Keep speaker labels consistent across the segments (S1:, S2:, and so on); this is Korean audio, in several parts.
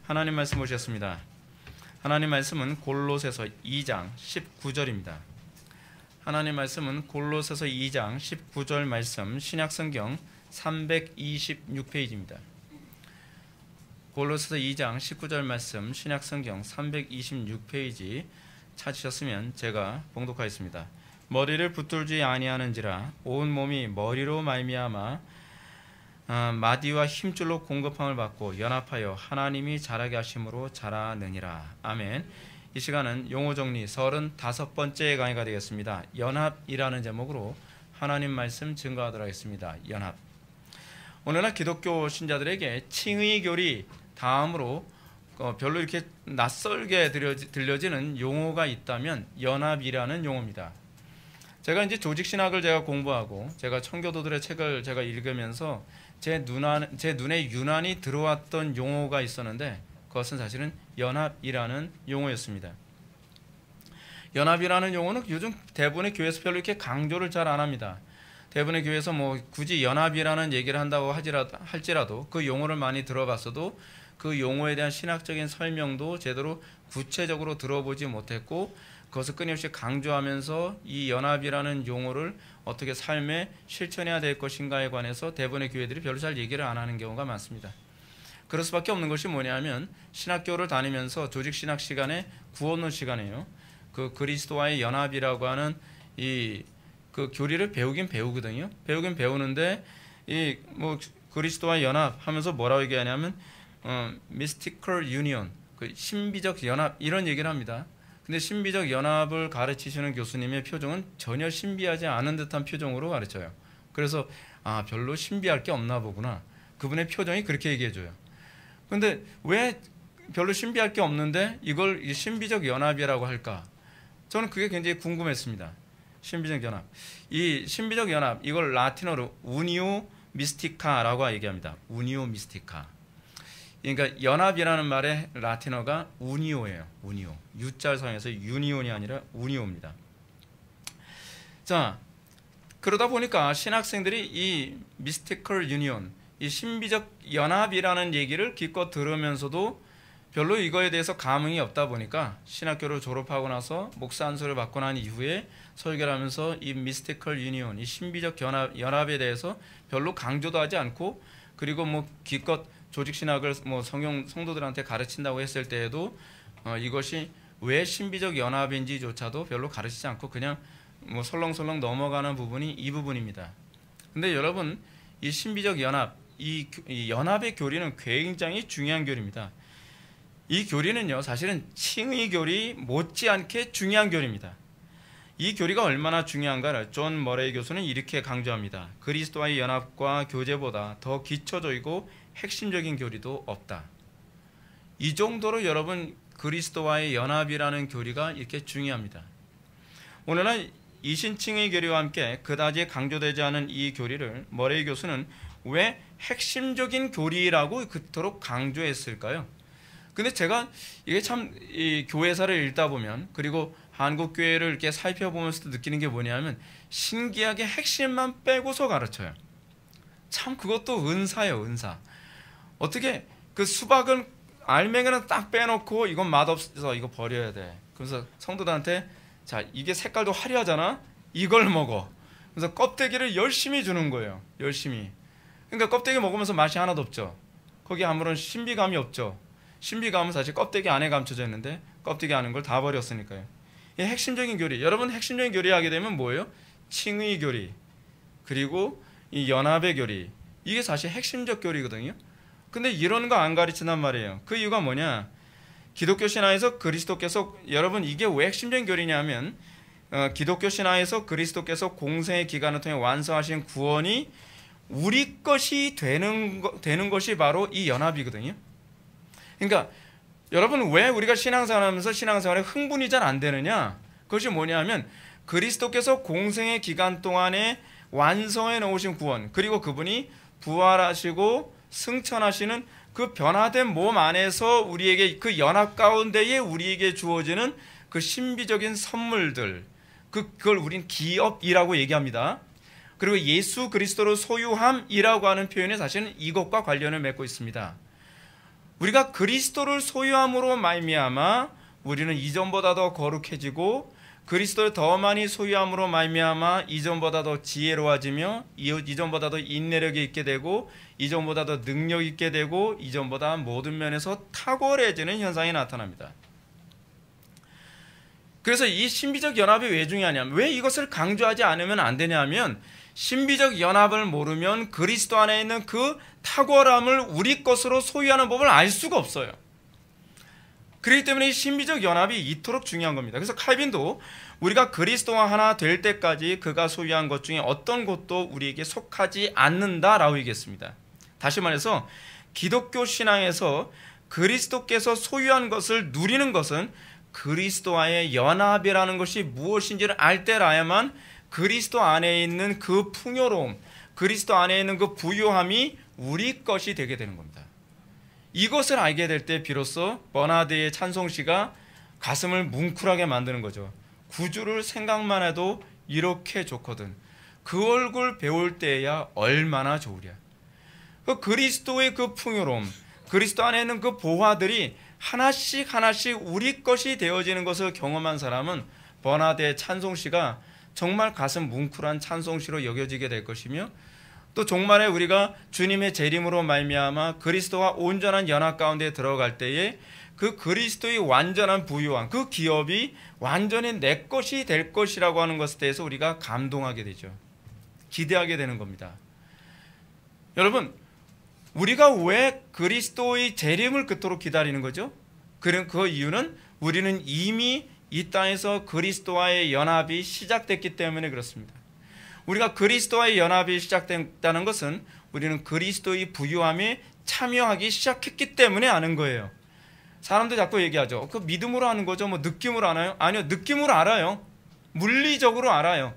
S1: 하나님 말씀 보셨습니다. 하나님 말씀은 골로새서 2장 19절입니다. 하나님 말씀은 골로새서 2장 19절 말씀 신약성경 326페이지입니다. 골로새서 2장 19절 말씀 신약성경 326페이지 찾으셨으면 제가 봉독하겠습니다. 머리를 붙들지 아니하는지라 온 몸이 머리로 말미암아 마디와 힘줄로 공급함을 받고 연합하여 하나님이 자라게 하심으로 자라느니라. 아멘. 이 시간은 용어 정리 35번째 강의가 되겠습니다. 연합이라는 제목으로 하나님 말씀 증거하도록 하겠습니다. 연합. 오늘날 기독교 신자들에게 칭의교리 다음으로 별로 이렇게 낯설게 들려지는 용어가 있다면 연합이라는 용어입니다. 제가 이제 조직신학을 제가 공부하고 제가 청교도들의 책을 제가 읽으면서 제 눈에 유난히 들어왔던 용어가 있었는데 그것은 사실은 연합이라는 용어였습니다. 연합이라는 용어는 요즘 대부분의 교회에서 별로 이렇게 강조를 잘 안 합니다. 대부분의 교회에서 굳이 연합이라는 얘기를 한다고 할지라도 그 용어를 많이 들어봤어도 그 용어에 대한 신학적인 설명도 제대로 구체적으로 들어보지 못했고 그것을 끊임없이 강조하면서 이 연합이라는 용어를 어떻게 삶에 실천해야 될 것인가에 관해서 대부분의 교회들이 별로 잘 얘기를 안 하는 경우가 많습니다. 그럴 수밖에 없는 것이 뭐냐면 신학교를 다니면서 조직신학 시간에 구원론 시간이에요. 그 그리스도와의 연합이라고 하는 그 교리를 배우긴 배우거든요. 배우긴 배우는데 그리스도와 연합하면서 뭐라고 얘기하냐면 mystical union, 그 신비적 연합 이런 얘기를 합니다. 근데 신비적 연합을 가르치시는 교수님의 표정은 전혀 신비하지 않은 듯한 표정으로 가르쳐요. 그래서 별로 신비할 게 없나 보구나. 그분의 표정이 그렇게 얘기해줘요. 근데 왜 별로 신비할 게 없는데 이걸 신비적 연합이라고 할까? 저는 그게 굉장히 궁금했습니다. 신비적 연합. 이 신비적 연합 이걸 라틴어로 우니오 미스티카라고 얘기합니다. 우니오 미스티카. 그러니까 연합이라는 말의 라틴어가 우니오예요. 우니오. U자를 사용해서 유니온이 아니라 우니오입니다. 자, 그러다 보니까 신학생들이 이 미스티컬 유니온, 이 신비적 연합이라는 얘기를 기껏 들으면서도 별로 이거에 대해서 감흥이 없다 보니까 신학교를 졸업하고 나서 목사 안수를 받고 난 이후에 설교를 하면서 이 미스티컬 유니온, 이 신비적 연합에 대해서 별로 강조도 하지 않고 그리고 기껏 조직신학을 성도들한테 가르친다고 했을 때에도 이것이 왜 신비적 연합인지조차도 별로 가르치지 않고 그냥 설렁설렁 넘어가는 부분이 이 부분입니다. 근데 여러분 이 신비적 연합, 이 연합의 교리는 굉장히 중요한 교리입니다. 이 교리는요 사실은 칭의 교리 못지않게 중요한 교리입니다. 이 교리가 얼마나 중요한가를 존 머레이 교수는 이렇게 강조합니다. 그리스도와의 연합과 교제보다 더 기초적이고 핵심적인 교리도 없다. 이 정도로 여러분 그리스도와의 연합이라는 교리가 이렇게 중요합니다. 오늘날 이신칭의 교리와 함께 그다지 강조되지 않은 이 교리를 머레이 교수는 왜 핵심적인 교리라고 그토록 강조했을까요? 근데 제가 이게 참 이 교회사를 읽다 보면 그리고 한국 교회를 이렇게 살펴보면서도 느끼는 게 뭐냐면 신기하게 핵심만 빼고서 가르쳐요. 참 그것도 은사예요, 은사. 어떻게 그 수박은 알맹이는 딱 빼놓고 이건 맛없어서 이거 버려야 돼. 그래서 성도들한테 자 이게 색깔도 화려하잖아. 이걸 먹어. 그래서 껍데기를 열심히 주는 거예요. 열심히. 그러니까 껍데기 먹으면서 맛이 하나도 없죠. 거기에 아무런 신비감이 없죠. 신비감은 사실 껍데기 안에 감춰져 있는데 껍데기 안에 걸 다 버렸으니까요. 이 핵심적인 교리. 여러분 핵심적인 교리 하게 되면 뭐예요? 칭의 교리. 그리고 이 연합의 교리. 이게 사실 핵심적 교리거든요. 근데 이런 거 안 가르친단 말이에요. 그 이유가 뭐냐? 기독교 신화에서 그리스도께서 여러분 이게 왜 핵심적인 교리냐면 기독교 신화에서 그리스도께서 공생의 기간을 통해 완성하신 구원이 우리 것이 되는 것이 바로 이 연합이거든요. 그러니까 여러분 왜 우리가 신앙생활하면서 신앙생활에 흥분이 잘 안 되느냐? 그것이 뭐냐면 그리스도께서 공생의 기간 동안에 완성해 놓으신 구원 그리고 그분이 부활하시고 승천하시는 그 변화된 몸 안에서 우리에게 그 연합 가운데에 우리에게 주어지는 그 신비적인 선물들 그걸 우린 기업이라고 얘기합니다. 그리고 예수 그리스도로 소유함이라고 하는 표현이 사실은 이것과 관련을 맺고 있습니다. 우리가 그리스도를 소유함으로 말미암아 우리는 이전보다 더 거룩해지고, 그리스도를 더 많이 소유함으로 말미암아 이전보다 더 지혜로워지며, 이전보다 더 인내력이 있게 되고, 이전보다 더 능력 있게 되고, 이전보다 모든 면에서 탁월해지는 현상이 나타납니다. 그래서 이 신비적 연합이 왜 중요하냐면, 왜 이것을 강조하지 않으면 안 되냐면, 신비적 연합을 모르면 그리스도 안에 있는 그 탁월함을 우리 것으로 소유하는 법을 알 수가 없어요. 그렇기 때문에 이 신비적 연합이 이토록 중요한 겁니다. 그래서 칼빈도 우리가 그리스도와 하나 될 때까지 그가 소유한 것 중에 어떤 것도 우리에게 속하지 않는다라고 얘기했습니다. 다시 말해서 기독교 신앙에서 그리스도께서 소유한 것을 누리는 것은 그리스도와의 연합이라는 것이 무엇인지를 알 때라야만 그리스도 안에 있는 그 풍요로움, 그리스도 안에 있는 그 부유함이 우리 것이 되게 되는 겁니다. 이것을 알게 될 때 비로소 버나드의 찬송시가 가슴을 뭉클하게 만드는 거죠. 구주를 생각만 해도 이렇게 좋거든. 그 얼굴 배울 때야 얼마나 좋으랴. 그 그리스도의 그 풍요로움, 그리스도 안에 있는 그 보화들이 하나씩 하나씩 우리 것이 되어지는 것을 경험한 사람은 버나드의 찬송시가 정말 가슴 뭉클한 찬송시로 여겨지게 될 것이며, 또 종말에 우리가 주님의 재림으로 말미암아 그리스도와 온전한 연합 가운데 들어갈 때에 그 그리스도의 완전한 부유함, 그 기업이 완전히 내 것이 될 것이라고 하는 것에 대해서 우리가 감동하게 되죠. 기대하게 되는 겁니다. 여러분, 우리가 왜 그리스도의 재림을 그토록 기다리는 거죠? 그 이유는 우리는 이미 이 땅에서 그리스도와의 연합이 시작됐기 때문에 그렇습니다. 우리가 그리스도와의 연합이 시작됐다는 것은 우리는 그리스도의 부유함에 참여하기 시작했기 때문에 아는 거예요. 사람들 자꾸 얘기하죠. 그 믿음으로 아는 거죠. 뭐 느낌으로 아나요? 아니요, 느낌으로 알아요. 물리적으로 알아요.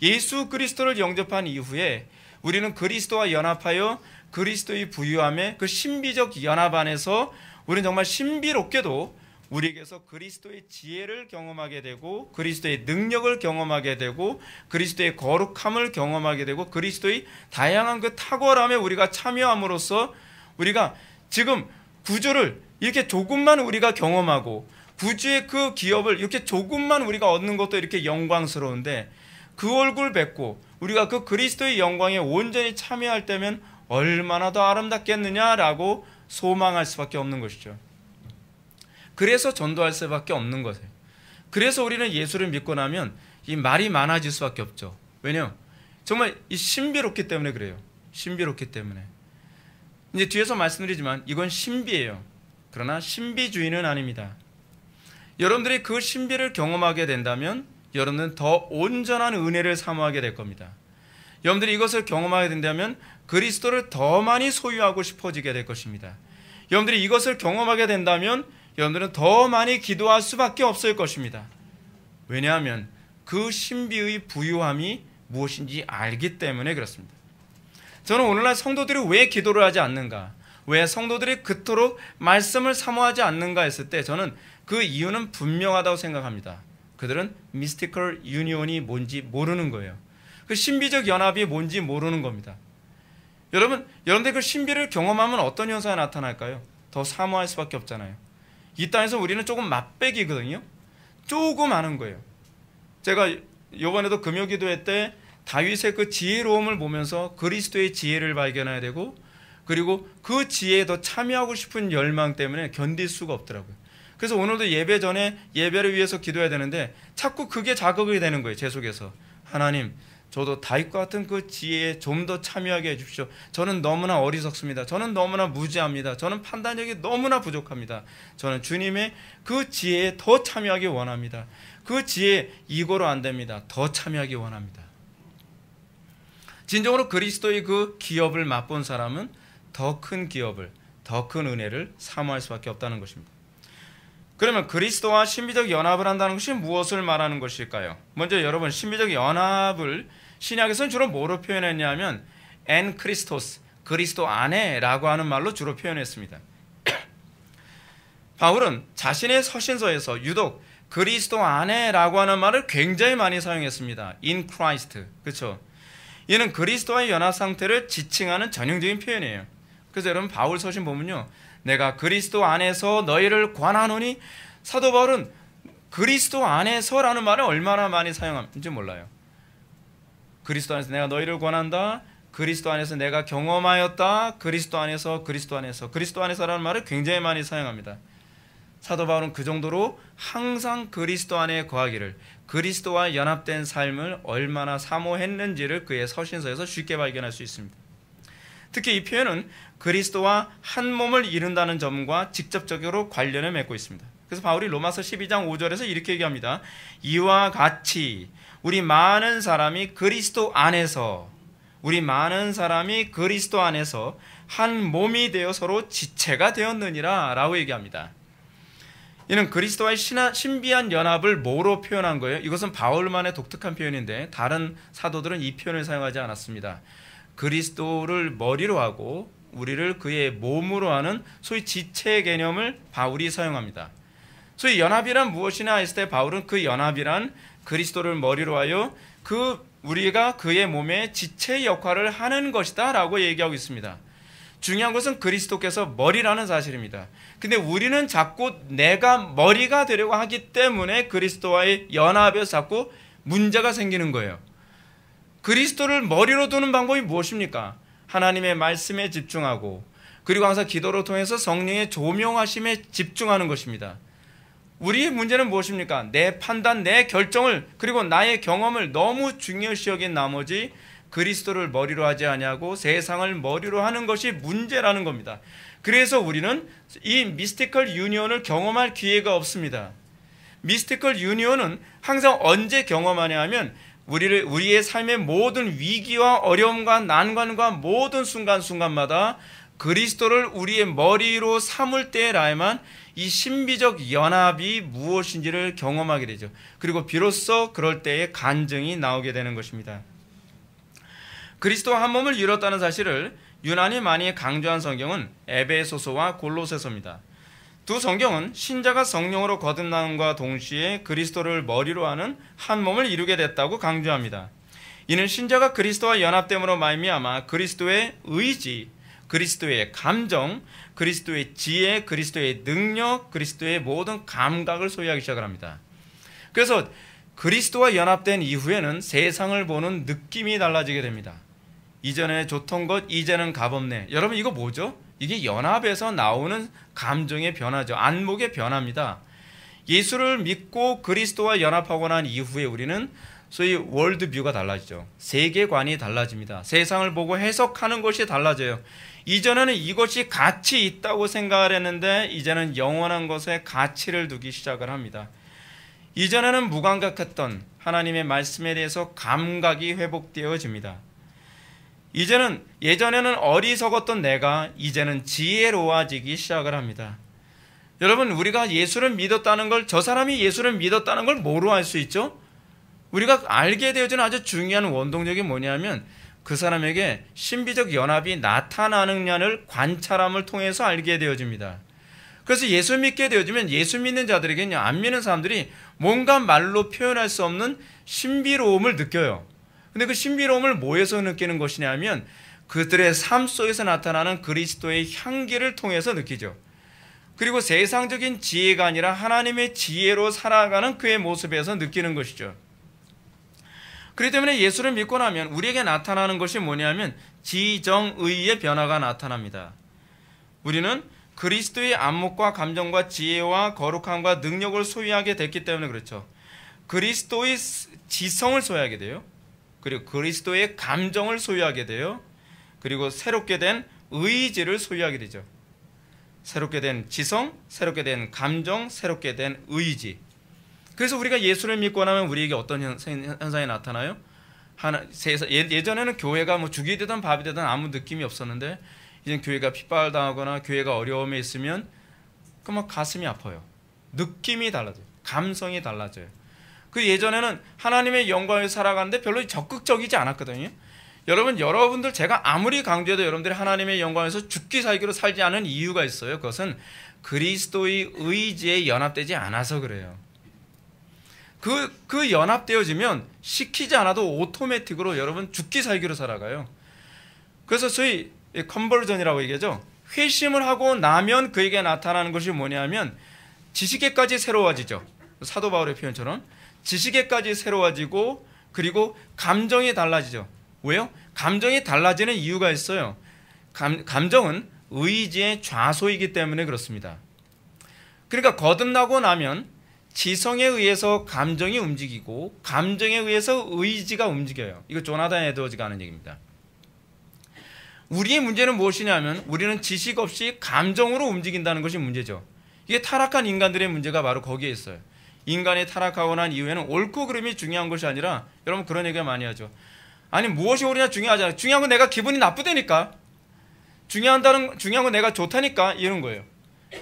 S1: 예수 그리스도를 영접한 이후에 우리는 그리스도와 연합하여 그리스도의 부유함의 그 신비적 연합 안에서 우리는 정말 신비롭게도 우리에게서 그리스도의 지혜를 경험하게 되고, 그리스도의 능력을 경험하게 되고, 그리스도의 거룩함을 경험하게 되고, 그리스도의 다양한 그 탁월함에 우리가 참여함으로써 우리가 지금 구주를 이렇게 조금만 우리가 경험하고, 구주의 그 기업을 이렇게 조금만 우리가 얻는 것도 이렇게 영광스러운데, 그 얼굴 뵙고 우리가 그 그리스도의 영광에 온전히 참여할 때면 얼마나 더 아름답겠느냐라고 소망할 수밖에 없는 것이죠. 그래서 전도할 수밖에 없는 거예요. 그래서 우리는 예수를 믿고 나면 이 말이 많아질 수밖에 없죠. 왜냐하면 정말 이 신비롭기 때문에 그래요. 신비롭기 때문에. 이제 뒤에서 말씀드리지만 이건 신비예요. 그러나 신비주의는 아닙니다. 여러분들이 그 신비를 경험하게 된다면 여러분은 더 온전한 은혜를 사모하게 될 겁니다. 여러분들이 이것을 경험하게 된다면 그리스도를 더 많이 소유하고 싶어지게 될 것입니다. 여러분들이 이것을 경험하게 된다면 여러분들은 더 많이 기도할 수밖에 없을 것입니다. 왜냐하면 그 신비의 부유함이 무엇인지 알기 때문에 그렇습니다. 저는 오늘날 성도들이 왜 기도를 하지 않는가, 왜 성도들이 그토록 말씀을 사모하지 않는가 했을 때 저는 그 이유는 분명하다고 생각합니다. 그들은 미스티컬 유니온이 뭔지 모르는 거예요. 그 신비적 연합이 뭔지 모르는 겁니다. 여러분들 그 신비를 경험하면 어떤 현상이 나타날까요? 더 사모할 수밖에 없잖아요. 이 땅에서 우리는 조금 맛배기거든요. 조금 아는 거예요. 제가 이번에도 금요기도회 때 다윗의 그 지혜로움을 보면서 그리스도의 지혜를 발견해야 되고, 그리고 그 지혜에 더 참여하고 싶은 열망 때문에 견딜 수가 없더라고요. 그래서 오늘도 예배 전에 예배를 위해서 기도해야 되는데 자꾸 그게 자극이 되는 거예요. 제 속에서. 하나님, 저도 다윗과 같은 그 지혜에 좀 더 참여하게 해주십시오. 저는 너무나 어리석습니다. 저는 너무나 무지합니다. 저는 판단력이 너무나 부족합니다. 저는 주님의 그 지혜에 더 참여하기 원합니다. 그 지혜 이거로 안 됩니다. 더 참여하기 원합니다. 진정으로 그리스도의 그 기업을 맛본 사람은 더 큰 기업을, 더 큰 은혜를 사모할 수밖에 없다는 것입니다. 그러면 그리스도와 신비적 연합을 한다는 것이 무엇을 말하는 것일까요? 먼저 여러분, 신비적 연합을 신약에서는 주로 뭐로 표현했냐면 엔 크리스토스, 그리스도 안에라고 하는 말로 주로 표현했습니다. 바울은 자신의 서신서에서 유독 그리스도 안에라고 하는 말을 굉장히 많이 사용했습니다. in Christ. 그렇죠? 이는 그리스도와의 연합 상태를 지칭하는 전형적인 표현이에요. 그래서 여러분 바울 서신 보면요, 내가 그리스도 안에서 너희를 권하노니, 사도 바울은 그리스도 안에서라는 말을 얼마나 많이 사용하는지 몰라요. 그리스도 안에서 내가 너희를 권한다, 그리스도 안에서 내가 경험하였다, 그리스도 안에서, 그리스도 안에서, 그리스도 안에서라는 말을 굉장히 많이 사용합니다. 사도 바울은 그 정도로 항상 그리스도 안에 거하기를, 그리스도와 연합된 삶을 얼마나 사모했는지를 그의 서신서에서 쉽게 발견할 수 있습니다. 특히 이 표현은 그리스도와 한 몸을 이룬다는 점과 직접적으로 관련을 맺고 있습니다. 그래서 바울이 로마서 12장 5절에서 이렇게 얘기합니다. 이와 같이 우리 많은 사람이 그리스도 안에서 한 몸이 되어 서로 지체가 되었느니라 라고 얘기합니다. 이는 그리스도와의 신비한 연합을 뭐로 표현한 거예요? 이것은 바울만의 독특한 표현인데 다른 사도들은 이 표현을 사용하지 않았습니다. 그리스도를 머리로 하고 우리를 그의 몸으로 하는 소위 지체의 개념을 바울이 사용합니다. 소위 연합이란 무엇이냐 했을 때 바울은 그 연합이란 그리스도를 머리로 하여 우리가 그의 몸의 지체의 역할을 하는 것이다 라고 얘기하고 있습니다. 중요한 것은 그리스도께서 머리라는 사실입니다. 근데 우리는 자꾸 내가 머리가 되려고 하기 때문에 그리스도와의 연합에서 자꾸 문제가 생기는 거예요. 그리스도를 머리로 두는 방법이 무엇입니까? 하나님의 말씀에 집중하고, 그리고 항상 기도를 통해서 성령의 조명하심에 집중하는 것입니다. 우리의 문제는 무엇입니까? 내 판단, 내 결정을, 그리고 나의 경험을 너무 중요시 여긴 나머지 그리스도를 머리로 하지 아니하고 세상을 머리로 하는 것이 문제라는 겁니다. 그래서 우리는 이 미스티컬 유니온을 경험할 기회가 없습니다. 미스티컬 유니온은 항상 언제 경험하냐 하면 우리의 삶의 모든 위기와 어려움과 난관과 모든 순간순간마다 그리스도를 우리의 머리로 삼을 때라야만 이 신비적 연합이 무엇인지를 경험하게 되죠. 그리고 비로소 그럴 때에 간증이 나오게 되는 것입니다. 그리스도와 한 몸을 이뤘다는 사실을 유난히 많이 강조한 성경은 에베소서와 골로새서입니다. 두 성경은 신자가 성령으로 거듭남과 동시에 그리스도를 머리로 하는 한 몸을 이루게 됐다고 강조합니다. 이는 신자가 그리스도와 연합됨으로 말미암아 그리스도의 의지, 그리스도의 감정, 그리스도의 지혜, 그리스도의 능력, 그리스도의 모든 감각을 소유하기 시작을 합니다. 그래서 그리스도와 연합된 이후에는 세상을 보는 느낌이 달라지게 됩니다. 이전에 좋던 것 이제는 값없네. 여러분 이거 뭐죠? 이게 연합에서 나오는 감정의 변화죠. 안목의 변화입니다. 예수를 믿고 그리스도와 연합하고 난 이후에 우리는 소위 월드뷰가 달라지죠. 세계관이 달라집니다. 세상을 보고 해석하는 것이 달라져요. 이전에는 이것이 가치 있다고 생각을 했는데 이제는 영원한 것에 가치를 두기 시작을 합니다. 이전에는 무감각했던 하나님의 말씀에 대해서 감각이 회복되어집니다. 예전에는 어리석었던 내가 이제는 지혜로워지기 시작을 합니다. 여러분 우리가 예수를 믿었다는 걸, 저 사람이 예수를 믿었다는 걸 뭐로 알 수 있죠? 우리가 알게 되어지는 아주 중요한 원동력이 뭐냐면 그 사람에게 신비적 연합이 나타나느냐를 관찰함을 통해서 알게 되어집니다. 그래서 예수 믿게 되어지면 예수 믿는 자들에게는 안 믿는 사람들이 뭔가 말로 표현할 수 없는 신비로움을 느껴요. 근데 그 신비로움을 뭐에서 느끼는 것이냐 하면 그들의 삶 속에서 나타나는 그리스도의 향기를 통해서 느끼죠. 그리고 세상적인 지혜가 아니라 하나님의 지혜로 살아가는 그의 모습에서 느끼는 것이죠. 그렇기 때문에 예수를 믿고 나면 우리에게 나타나는 것이 뭐냐면 지정의의 변화가 나타납니다. 우리는 그리스도의 안목과 감정과 지혜와 거룩함과 능력을 소유하게 됐기 때문에 그렇죠. 그리스도의 지성을 소유하게 돼요. 그리고 그리스도의 감정을 소유하게 돼요. 그리고 새롭게 된 의지를 소유하게 되죠. 새롭게 된 지성, 새롭게 된 감정, 새롭게 된 의지. 그래서 우리가 예수를 믿고 나면 우리에게 어떤 현상이 나타나요? 예전에는 교회가 죽이 되든 밥이 되든 아무 느낌이 없었는데 이제 교회가 핍박당하거나 교회가 어려움에 있으면 막 가슴이 아파요. 느낌이 달라져요. 감성이 달라져요. 그 예전에는 하나님의 영광을 살아가는데 별로 적극적이지 않았거든요. 여러분들 제가 아무리 강조해도 여러분들이 하나님의 영광에서 죽기 살기로 살지 않은 이유가 있어요. 그것은 그리스도의 의지에 연합되지 않아서 그래요. 그 연합되어지면 시키지 않아도 오토매틱으로 여러분 죽기 살기로 살아가요. 그래서 소위 컨버전이라고 얘기하죠. 회심을 하고 나면 그에게 나타나는 것이 뭐냐면 지식에까지 새로워지죠. 사도 바울의 표현처럼 지식에까지 새로워지고 그리고 감정이 달라지죠. 왜요? 감정이 달라지는 이유가 있어요. 감정은 의지의 좌소이기 때문에 그렇습니다. 그러니까 거듭나고 나면 지성에 의해서 감정이 움직이고 감정에 의해서 의지가 움직여요. 이거 조나단 에드워즈가 하는 얘기입니다. 우리의 문제는 무엇이냐면 우리는 지식 없이 감정으로 움직인다는 것이 문제죠. 이게 타락한 인간들의 문제가 바로 거기에 있어요. 인간이 타락하고 난 이후에는 옳고 그름이 중요한 것이 아니라 여러분 그런 얘기를 많이 하죠. 아니 무엇이 옳으냐 중요하잖아요. 중요한 건 내가 기분이 나쁘다니까. 중요한 건 내가 좋다니까 이런 거예요.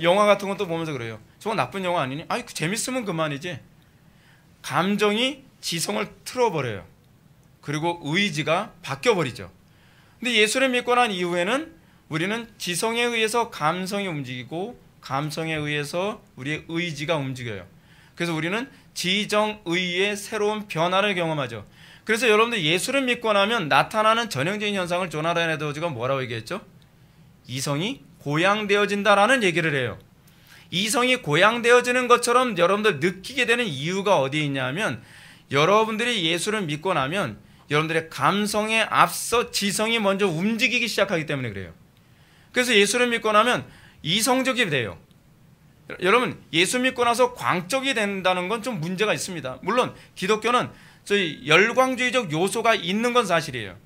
S1: 영화 같은 것도 보면서 그래요. 저거 나쁜 영화 아니니? 아이 재밌으면 그만이지. 감정이 지성을 틀어버려요. 그리고 의지가 바뀌어버리죠. 근데 예수를 믿고 난 이후에는 우리는 지성에 의해서 감성이 움직이고 감성에 의해서 우리의 의지가 움직여요. 그래서 우리는 지정의의 새로운 변화를 경험하죠. 그래서 여러분들 예수를 믿고 나면 나타나는 전형적인 현상을 조나단 에드워즈가 뭐라고 얘기했죠? 이성이 고양되어진다라는 얘기를 해요. 이성이 고양되어지는 것처럼 여러분들 느끼게 되는 이유가 어디에 있냐면 여러분들이 예수를 믿고 나면 여러분들의 감성에 앞서 지성이 먼저 움직이기 시작하기 때문에 그래요. 그래서 예수를 믿고 나면 이성적이 돼요. 여러분 예수 믿고 나서 광적이 된다는 건 좀 문제가 있습니다. 물론 기독교는 저희 열광주의적 요소가 있는 건 사실이에요.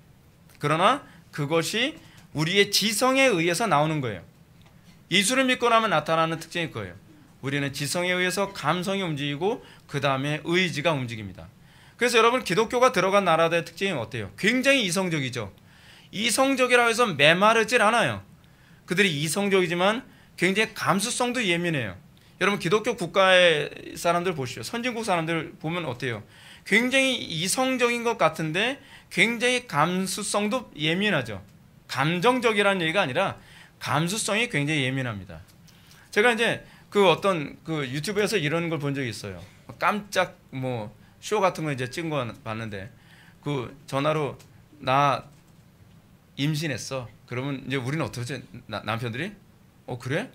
S1: 그러나 그것이 우리의 지성에 의해서 나오는 거예요. 예수를 믿고 나면 나타나는 특징일 거예요. 우리는 지성에 의해서 감성이 움직이고 그 다음에 의지가 움직입니다. 그래서 여러분 기독교가 들어간 나라들의 특징이 어때요? 굉장히 이성적이죠. 이성적이라고 해서 메마르질 않아요. 그들이 이성적이지만 굉장히 감수성도 예민해요. 여러분 기독교 국가의 사람들 보시죠. 선진국 사람들 보면 어때요? 굉장히 이성적인 것 같은데 굉장히 감수성도 예민하죠. 감정적이라는 얘기가 아니라 감수성이 굉장히 예민합니다. 제가 이제 그 어떤 그 유튜브에서 이런 걸 본 적이 있어요. 깜짝 쇼 같은 거 이제 찍은 거 봤는데 그 전화로 나 임신했어. 그러면 이제 우리는 어떡하지? 남편들이 그래?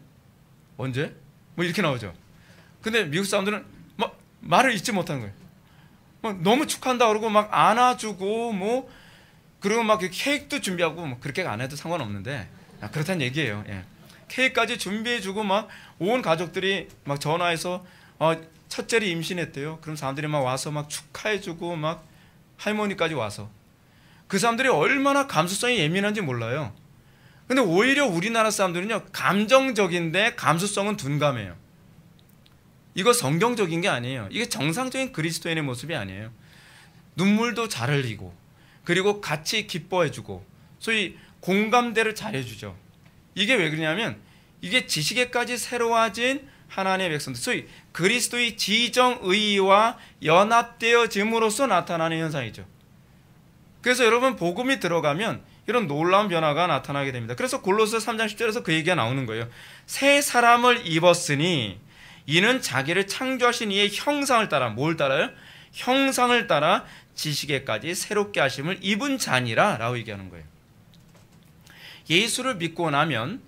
S1: 언제? 이렇게 나오죠. 근데 미국 사람들은 막 말을 잊지 못하는 거예요. 너무 축하한다 그러고 막 안아주고 그리고 막 케이크도 준비하고 그렇게 안 해도 상관없는데 그렇다는 얘기예요. 예. 케이크까지 준비해주고 막 온 가족들이 막 전화해서 첫째를 임신했대요. 그럼 사람들이 막 와서 막 축하해주고 막 할머니까지 와서 그 사람들이 얼마나 감수성이 예민한지 몰라요. 근데 오히려 우리나라 사람들은요 감정적인데 감수성은 둔감해요. 이거 성경적인 게 아니에요. 이게 정상적인 그리스도인의 모습이 아니에요. 눈물도 잘 흘리고 그리고 같이 기뻐해주고 소위 공감대를 잘해주죠. 이게 왜 그러냐면 이게 지식에까지 새로워진 하나님의 백성들 소위 그리스도의 지정의와 연합되어짐으로써 나타나는 현상이죠. 그래서 여러분 복음이 들어가면 이런 놀라운 변화가 나타나게 됩니다. 그래서 골로새 3장 10절에서 그 얘기가 나오는 거예요. 새 사람을 입었으니 이는 자기를 창조하신 이의 형상을 따라 뭘 따라요? 형상을 따라 지식에까지 새롭게 하심을 입은 자니라 라고 얘기하는 거예요. 예수를 믿고 나면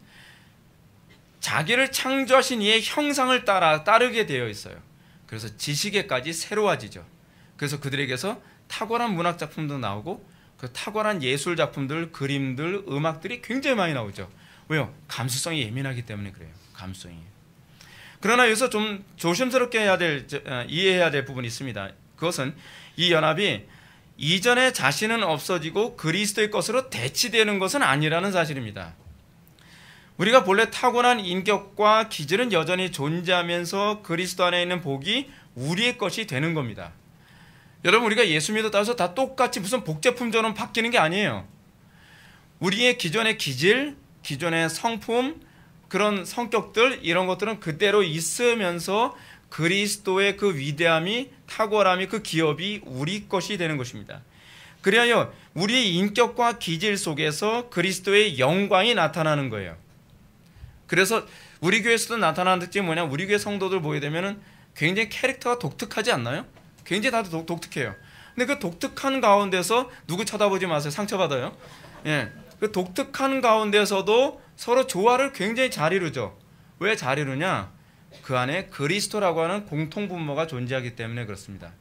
S1: 자기를 창조하신 이의 형상을 따르게 되어 있어요. 그래서 지식에까지 새로워지죠. 그래서 그들에게서 탁월한 문학 작품도 나오고 그 탁월한 예술 작품들, 그림들, 음악들이 굉장히 많이 나오죠. 왜요? 감수성이 예민하기 때문에 그래요. 감수성이. 그러나 여기서 좀 조심스럽게 이해해야 될 부분이 있습니다. 그것은 이 연합이 이전에 자신은 없어지고 그리스도의 것으로 대치되는 것은 아니라는 사실입니다. 우리가 본래 타고난 인격과 기질은 여전히 존재하면서 그리스도 안에 있는 복이 우리의 것이 되는 겁니다. 여러분 우리가 예수 믿었다고 해서 다 똑같이 무슨 복제품처럼 바뀌는 게 아니에요. 우리의 기존의 기질, 기존의 성품, 그런 성격들 이런 것들은 그대로 있으면서 그리스도의 그 위대함이 탁월함이 그 기업이 우리 것이 되는 것입니다. 그리하여 우리의 인격과 기질 속에서 그리스도의 영광이 나타나는 거예요. 그래서 우리 교회에서도 나타나는 특징이 뭐냐? 우리 교회 성도들 보게 되면은 굉장히 캐릭터가 독특하지 않나요? 굉장히 다들 독특해요. 근데 그 독특한 가운데서 누구 쳐다보지 마세요. 상처받아요. 예. 그 독특한 가운데서도 서로 조화를 굉장히 잘 이루죠. 왜 잘 이루냐? 그 안에 그리스도라고 하는 공통분모가 존재하기 때문에 그렇습니다.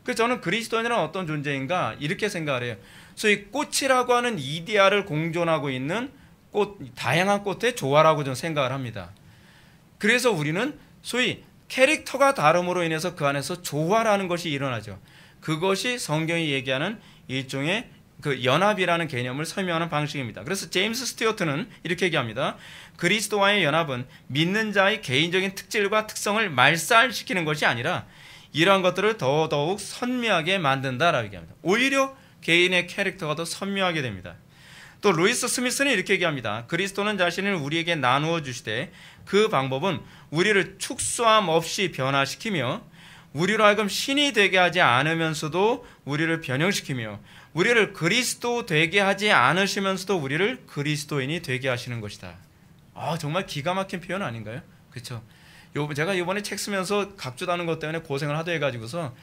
S1: 그래서 저는 그리스도인이란 어떤 존재인가 이렇게 생각을 해요. 소위 꽃이라고 하는 이데아를 공존하고 있는 다양한 꽃의 조화라고 저는 생각을 합니다. 그래서 우리는 소위 캐릭터가 다름으로 인해서 그 안에서 조화라는 것이 일어나죠. 그것이 성경이 얘기하는 일종의 그 연합이라는 개념을 설명하는 방식입니다. 그래서 제임스 스튜어트는 이렇게 얘기합니다. 그리스도와의 연합은 믿는 자의 개인적인 특질과 특성을 말살시키는 것이 아니라 이러한 것들을 더더욱 선명하게 만든다라고 얘기합니다. 오히려 개인의 캐릭터가 더 선명하게 됩니다. 또 루이스 스미스는 이렇게 얘기합니다. 그리스도는 자신을 우리에게 나누어 주시되 그 방법은 우리를 축소함 없이 변화시키며 우리로 하여금 신이 되게 하지 않으면서도 우리를 변형시키며 우리를 그리스도 되게 하지 않으시면서도 우리를 그리스도인이 되게 하시는 것이다. 정말 기가 막힌 표현 아닌가요? 그렇죠? 제가 이번에 책 쓰면서 각주다는 것 때문에 고생을 하도 해가지고서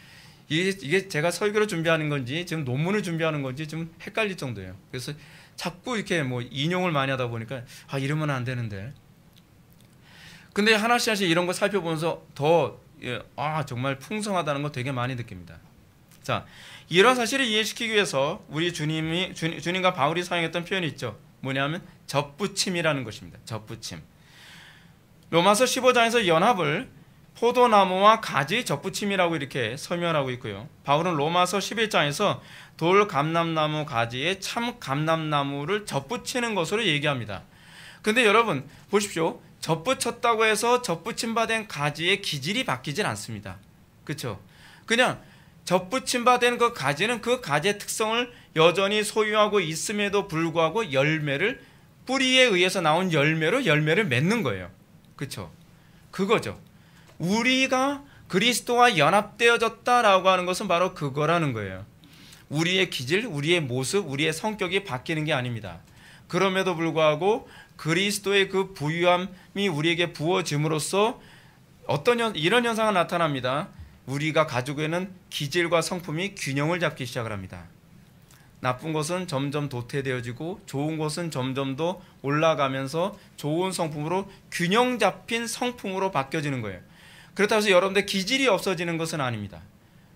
S1: 이게 제가 설교를 준비하는 건지 지금 논문을 준비하는 건지 좀 헷갈릴 정도예요. 그래서 자꾸 이렇게 뭐 인용을 많이 하다 보니까 이러면 안 되는데. 근데 하나씩 이런 거 살펴보면서 더 정말 풍성하다는 거 되게 많이 느낍니다. 자, 이런 사실을 이해시키기 위해서 우리 주님과 바울이 사용했던 표현이 있죠. 뭐냐면 접붙임이라는 것입니다. 접붙임. 로마서 15장에서 연합을 포도나무와 가지 접붙임이라고 이렇게 설명하고 있고요. 바울은 로마서 11장에서 돌 감람나무 가지에 참 감람나무를 접붙이는 것으로 얘기합니다. 근데 여러분 보십시오. 접붙였다고 해서 접붙임 받은 가지의 기질이 바뀌질 않습니다. 그렇죠? 그냥 접붙임 받은 그 가지는 그 가지의 특성을 여전히 소유하고 있음에도 불구하고 뿌리에 의해서 나온 열매를 맺는 거예요. 그렇죠? 그거죠. 우리가 그리스도와 연합되어졌다라고 하는 것은 바로 그거라는 거예요. 우리의 기질, 우리의 모습, 우리의 성격이 바뀌는 게 아닙니다. 그럼에도 불구하고 그리스도의 그 부유함이 우리에게 부어짐으로써 이런 현상이 나타납니다. 우리가 가지고 있는 기질과 성품이 균형을 잡기 시작을 합니다. 나쁜 것은 점점 도태되어지고 좋은 것은 점점 더 올라가면서 좋은 성품으로 균형 잡힌 성품으로 바뀌어지는 거예요. 그렇다고 해서 여러분들 기질이 없어지는 것은 아닙니다.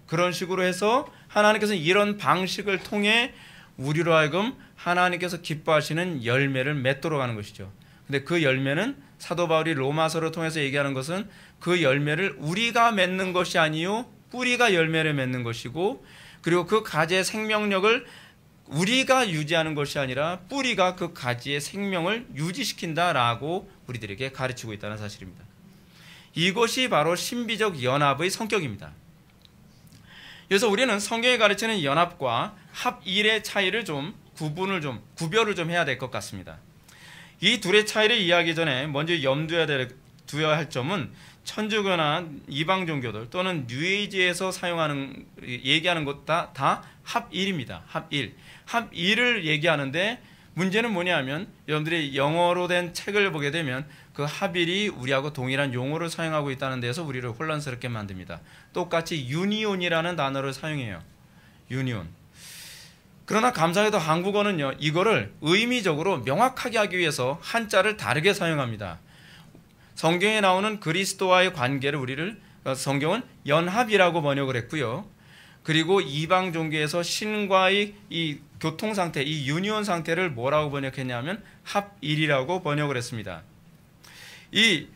S1: 그런 식으로 해서 하나님께서 이런 방식을 통해 우리로 하여금 하나님께서 기뻐하시는 열매를 맺도록 하는 것이죠. 근데 그 열매는 사도 바울이 로마서를 통해서 얘기하는 것은 그 열매를 우리가 맺는 것이 아니요 뿌리가 열매를 맺는 것이고, 그리고 그 가지의 생명력을 우리가 유지하는 것이 아니라 뿌리가 그 가지의 생명을 유지시킨다라고 우리들에게 가르치고 있다는 사실입니다. 이것이 바로 신비적 연합의 성격입니다. 그래서 우리는 성경이 가르치는 연합과 합일의 차이를 구별을 좀 해야 될 것 같습니다. 이 둘의 차이를 이해하기 전에 먼저 염두해야 할 점은 천주교나 이방 종교들 또는 뉴에이지에서 얘기하는 것 다 합일입니다. 합일을 얘기하는데 문제는 뭐냐면 여러분들이 영어로 된 책을 보게 되면 그 합일이 우리하고 동일한 용어를 사용하고 있다는 데서 우리를 혼란스럽게 만듭니다. 똑같이 유니온이라는 단어를 사용해요. 유니온. 그러나 감사하게도 한국어는요, 이거를 의미적으로 명확하게 하기 위해서 한자를 다르게 사용합니다. 성경에 나오는 그리스도와의 관계를 성경은 연합이라고 번역을 했고요. 그리고 이방 종교에서 신과의 이 교통 상태, 이 유니온 상태를 뭐라고 번역했냐면 합일이라고 번역을 했습니다. 이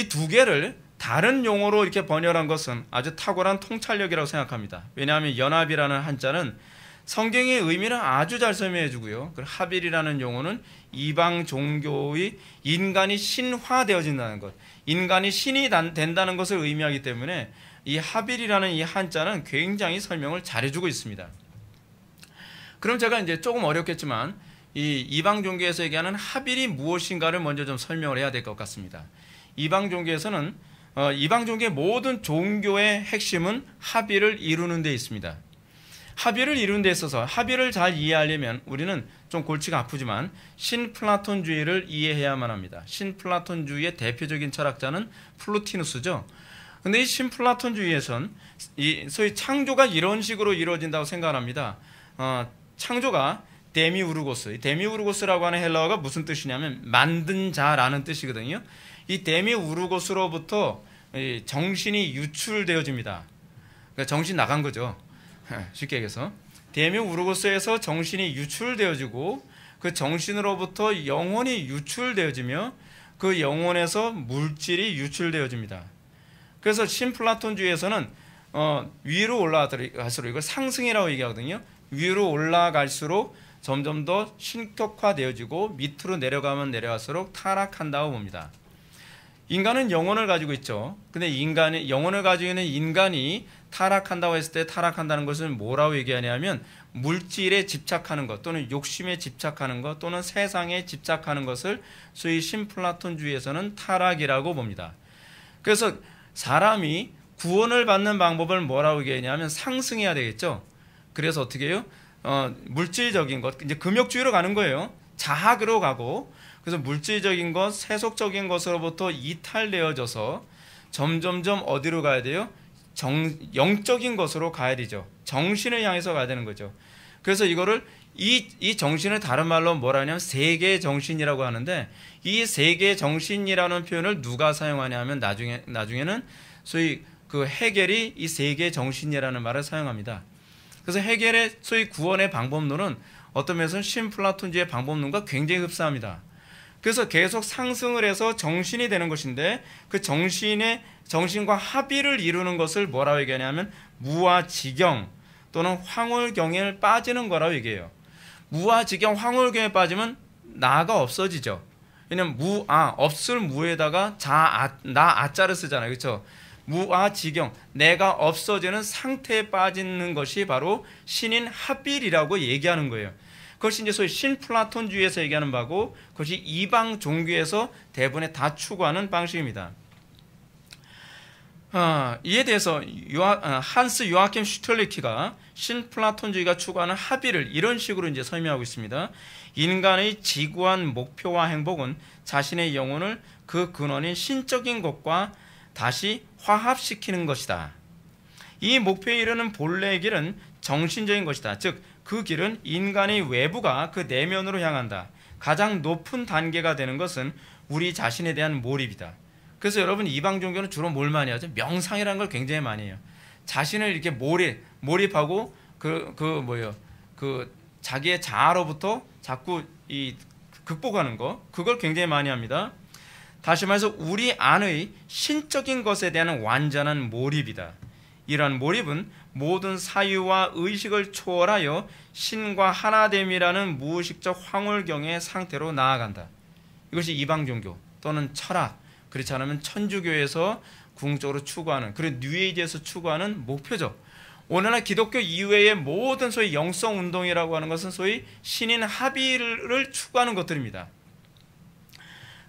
S1: 두 개를 다른 용어로 이렇게 번역한 것은 아주 탁월한 통찰력이라고 생각합니다. 왜냐하면 연합이라는 한자는 성경의 의미를 아주 잘 설명해 주고요. 합일이라는 용어는 이방 종교의 인간이 신화되어진다는 것, 인간이 신이 된다는 것을 의미하기 때문에 이 합일이라는 이 한자는 굉장히 설명을 잘해주고 있습니다. 그럼 제가 이제 조금 어렵겠지만 이 이방 종교에서 얘기하는 합일이 무엇인가를 먼저 좀 설명을 해야 될 것 같습니다. 이방 종교에서는 이방 종교의 모든 종교의 핵심은 합일을 이루는 데 있습니다. 합일을 이루는 데 있어서 합일을 잘 이해하려면 우리는 좀 골치가 아프지만 신플라톤주의를 이해해야만 합니다. 신플라톤주의의 대표적인 철학자는 플루티누스죠. 근데 이 신플라톤주의에선 소위 창조가 이런 식으로 이루어진다고 생각합니다. 창조가 데미우르고스. 이 데미우르고스라고 하는 헬라어가 무슨 뜻이냐면 만든 자라는 뜻이거든요. 이 데미우르고스로부터 정신이 유출되어집니다. 그러니까 정신 나간 거죠. 쉽게 얘기해서 데미우르고스에서 정신이 유출되어지고 그 정신으로부터 영혼이 유출되어지며 그 영혼에서 물질이 유출되어집니다. 그래서 신플라톤주의에서는 위로 올라갈수록 이걸 상승이라고 얘기하거든요. 위로 올라갈수록 점점 더 신격화되어지고 밑으로 내려가면 내려갈수록 타락한다고 봅니다. 인간은 영혼을 가지고 있죠. 근데 영혼을 가지고 있는 인간이 타락한다고 했을 때 타락한다는 것은 뭐라고 얘기하냐면 물질에 집착하는 것 또는 욕심에 집착하는 것 또는 세상에 집착하는 것을 소위 신플라톤주의에서는 타락이라고 봅니다. 그래서 사람이 구원을 받는 방법을 뭐라고 얘기하냐면 상승해야 되겠죠. 그래서 어떻게 해요? 물질적인 것, 이제 금욕주의로 가는 거예요. 자학으로 가고, 그래서 물질적인 것, 세속적인 것으로부터 이탈되어져서 점점점 어디로 가야 돼요? 영적인 것으로 가야 되죠. 정신을 향해서 가야 되는 거죠. 그래서 이거를 이 정신을 다른 말로 뭐라 하냐면 세계 정신이라고 하는데, 이 세계 정신이라는 표현을 누가 사용하냐면 나중에는 소위 그 헤겔이 이 세계 정신이라는 말을 사용합니다. 그래서 헤겔의 소위 구원의 방법론은 어떤 면에서는 신플라톤주의 방법론과 굉장히 흡사합니다. 그래서 계속 상승을 해서 정신이 되는 것인데 그 정신과 합의를 이루는 것을 뭐라고 얘기하냐면 무아지경 또는 황홀경에 빠지는 거라고 얘기해요. 무아지경, 황홀경에 빠지면 나가 없어지죠. 왜냐면 없을 무에다가 나 아자를 쓰잖아요. 그렇죠? 무아지경, 내가 없어지는 상태에 빠지는 것이 바로 신인 하빌이라고 얘기하는 거예요. 그것이 이제 소위 신플라톤주의에서 얘기하는 바고 그것이 이방 종교에서 대부분에 다 추구하는 방식입니다. 이에 대해서 한스 요아킴 슈털리키가 신플라톤주의가 추구하는 합의를 이런 식으로 이제 설명하고 있습니다. 인간의 지구한 목표와 행복은 자신의 영혼을 그 근원인 신적인 것과 다시 화합시키는 것이다. 이 목표에 이르는 본래의 길은 정신적인 것이다. 즉, 그 길은 인간의 외부가 그 내면으로 향한다. 가장 높은 단계가 되는 것은 우리 자신에 대한 몰입이다. 그래서 여러분 이방 종교는 주로 뭘 많이 하죠? 명상이라는 걸 굉장히 많이 해요. 자신을 이렇게 몰입하고 자기의 자아로부터 자꾸 극복하는 거, 그걸 굉장히 많이 합니다. 다시 말해서 우리 안의 신적인 것에 대한 완전한 몰입이다. 이러한 몰입은 모든 사유와 의식을 초월하여 신과 하나됨이라는 무의식적 황홀경의 상태로 나아간다. 이것이 이방 종교 또는 철학, 그렇지 않으면 천주교에서 궁극적으로 추구하는, 그리고 뉴에이지에서 추구하는 목표죠. 오늘날 기독교 이외의 모든 소위 영성 운동이라고 하는 것은 소위 신인 합의를 추구하는 것들입니다.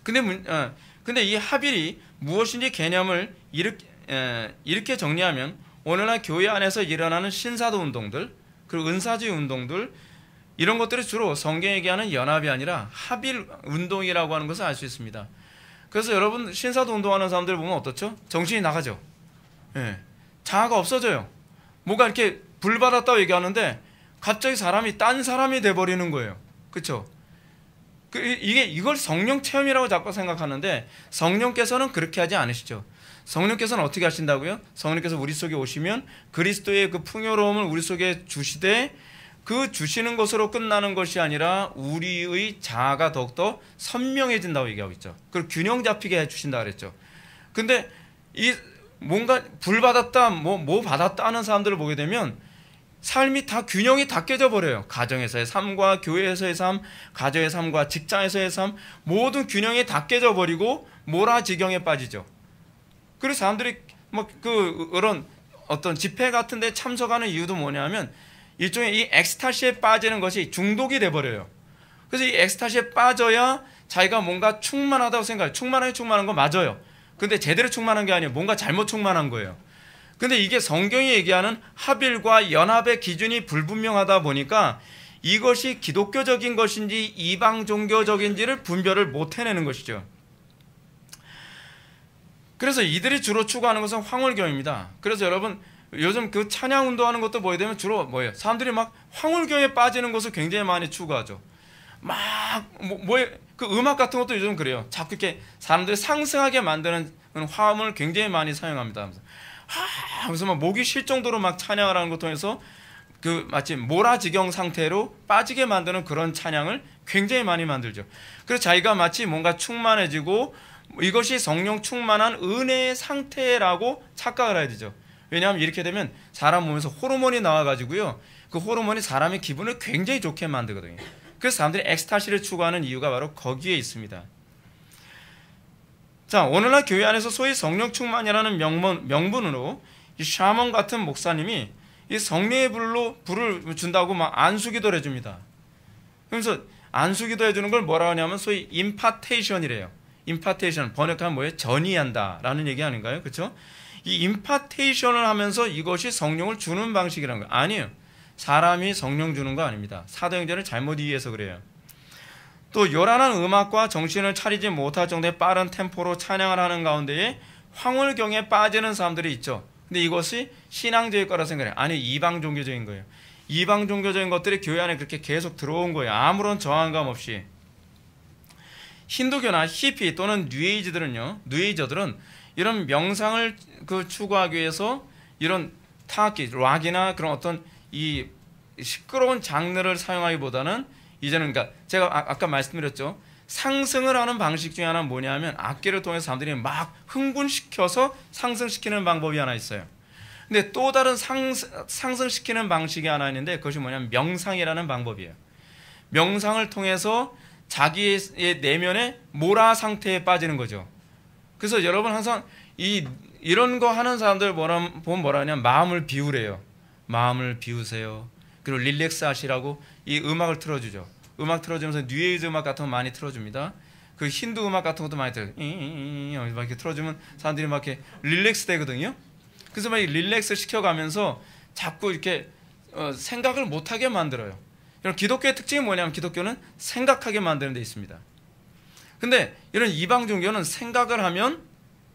S1: 근데 이 합의이 무엇인지 개념을 이렇게 정리하면 오늘날 교회 안에서 일어나는 신사도 운동들, 그리고 은사주의 운동들, 이런 것들이 주로 성경에 얘기하는 연합이 아니라 합의 운동이라고 하는 것을 알 수 있습니다. 그래서 여러분 신사도 운동하는 사람들 보면 어떻죠? 정신이 나가죠. 자아가 없어져요. 뭔가 이렇게 불받았다고 얘기하는데 갑자기 사람이 딴 사람이 돼버리는 거예요. 그렇죠? 이걸 성령 체험이라고 자꾸 생각하는데 성령께서는 그렇게 하지 않으시죠. 성령께서는 어떻게 하신다고요? 성령께서 우리 속에 오시면 그리스도의 그 풍요로움을 우리 속에 주시되 그 주시는 것으로 끝나는 것이 아니라 우리의 자아가 더욱더 선명해진다고 얘기하고 있죠. 그리고 균형 잡히게 해주신다 그랬죠. 근데 이 뭔가 불 받았다, 뭐 받았다 하는 사람들을 보게 되면 삶이 다 균형이 다 깨져 버려요. 가정에서의 삶과 교회에서의 삶, 가정의 삶과 직장에서의 삶, 모든 균형이 다 깨져 버리고 몰아지경에 빠지죠. 그리고 사람들이 그런 어떤 집회 같은 데 참석하는 이유도 뭐냐면 일종의 이 엑스타시에 빠지는 것이 중독이 돼 버려요. 그래서 이 엑스타시에 빠져야 자기가 뭔가 충만하다고 생각해요. 충만한 건 맞아요. 근데 제대로 충만한 게 아니에요. 뭔가 잘못 충만한 거예요. 근데 이게 성경이 얘기하는 합일과 연합의 기준이 불분명하다 보니까 이것이 기독교적인 것인지 이방 종교적인지를 분별을 못 해내는 것이죠. 그래서 이들이 주로 추구하는 것은 황홀경입니다. 그래서 여러분 요즘 그 찬양 운동하는 것도 뭐에 되면 주로 뭐예요? 사람들이 막 황홀경에 빠지는 것을 굉장히 많이 추구하죠. 그 음악 같은 것도 요즘 그래요. 자꾸 이렇게 사람들이 상승하게 만드는 화음을 굉장히 많이 사용합니다. 그래서 막 목이 쉴 정도로 막 찬양을 하는 것 통해서 그 마치 모라지경 상태로 빠지게 만드는 그런 찬양을 굉장히 많이 만들죠. 그래서 자기가 마치 뭔가 충만해지고 이것이 성령 충만한 은혜의 상태라고 착각을 해야 되죠. 왜냐하면 이렇게 되면 사람 몸에서 호르몬이 나와가지고요, 그 호르몬이 사람의 기분을 굉장히 좋게 만들거든요. 그래서 사람들이 엑스타시를 추구하는 이유가 바로 거기에 있습니다. 자, 오늘날 교회 안에서 소위 성령 충만이라는 명분으로 이 샤먼 같은 목사님이 이 성령의 불을 준다고 막 안수기도를 해줍니다. 그래서 안수기도 해주는 걸 뭐라 하냐면 소위 임파테이션이래요. 임파테이션, 번역하면 뭐예요? 전이한다라는 얘기 아닌가요? 그렇죠? 이 임파테이션을 하면서 이것이 성령을 주는 방식이라는 거예요. 아니에요. 사람이 성령 주는 거 아닙니다. 사도행전을 잘못 이해해서 그래요. 또 요란한 음악과 정신을 차리지 못할 정도의 빠른 템포로 찬양을 하는 가운데에 황홀경에 빠지는 사람들이 있죠. 근데 이것이 신앙적일 거라 생각해요. 아니, 이방 종교적인 거예요. 이방 종교적인 것들이 교회 안에 그렇게 계속 들어온 거예요. 아무런 저항감 없이. 힌두교나 히피 또는 뉴에이저들은 이런 명상을 추구하기 위해서 이런 타악기, 락이나 그런 어떤 이 시끄러운 장르를 사용하기보다는 이제는, 그러니까 제가 아까 말씀드렸죠. 상승을 하는 방식 중에 하나는 뭐냐면 악기를 통해서 사람들이 막 흥분시켜서 상승시키는 방법이 하나 있어요. 근데 또 다른 상승시키는 방식이 하나 있는데 그것이 뭐냐면 명상이라는 방법이에요. 명상을 통해서 자기의 내면의 모라 상태에 빠지는 거죠. 그래서 여러분 항상 이런 거 하는 사람들 보면 뭐라 하냐면 마음을 비우래요. 마음을 비우세요. 그리고 릴렉스 하시라고 이 음악을 틀어주죠. 음악 틀어주면서 뉴에이즈 음악 같은 거 많이 틀어줍니다. 그 힌두 음악 같은 것도 많이 틀어요. 막 이렇게 틀어주면 사람들이 막 이렇게 릴렉스 되거든요. 그래서 막 릴렉스 시켜가면서 자꾸 이렇게 생각을 못하게 만들어요. 이런 기독교의 특징이 뭐냐면 기독교는 생각하게 만드는 데 있습니다. 근데 이런 이방 종교는 생각을 하면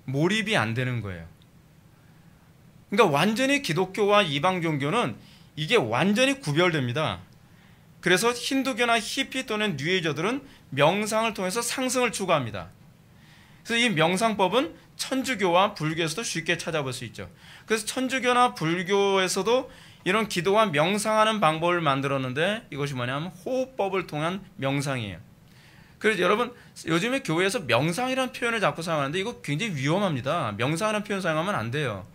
S1: 몰입이 안 되는 거예요. 그러니까 완전히 기독교와 이방 종교는 이게 완전히 구별됩니다. 그래서 힌두교나 히피 또는 뉴에이저들은 명상을 통해서 상승을 추구합니다. 그래서 이 명상법은 천주교와 불교에서도 쉽게 찾아볼 수 있죠. 그래서 천주교나 불교에서도 이런 기도와 명상하는 방법을 만들었는데 이것이 뭐냐면 호흡법을 통한 명상이에요. 그래서 여러분 요즘에 교회에서 명상이라는 표현을 자꾸 사용하는데 이거 굉장히 위험합니다. 명상이라는 표현 사용하면 안 돼요.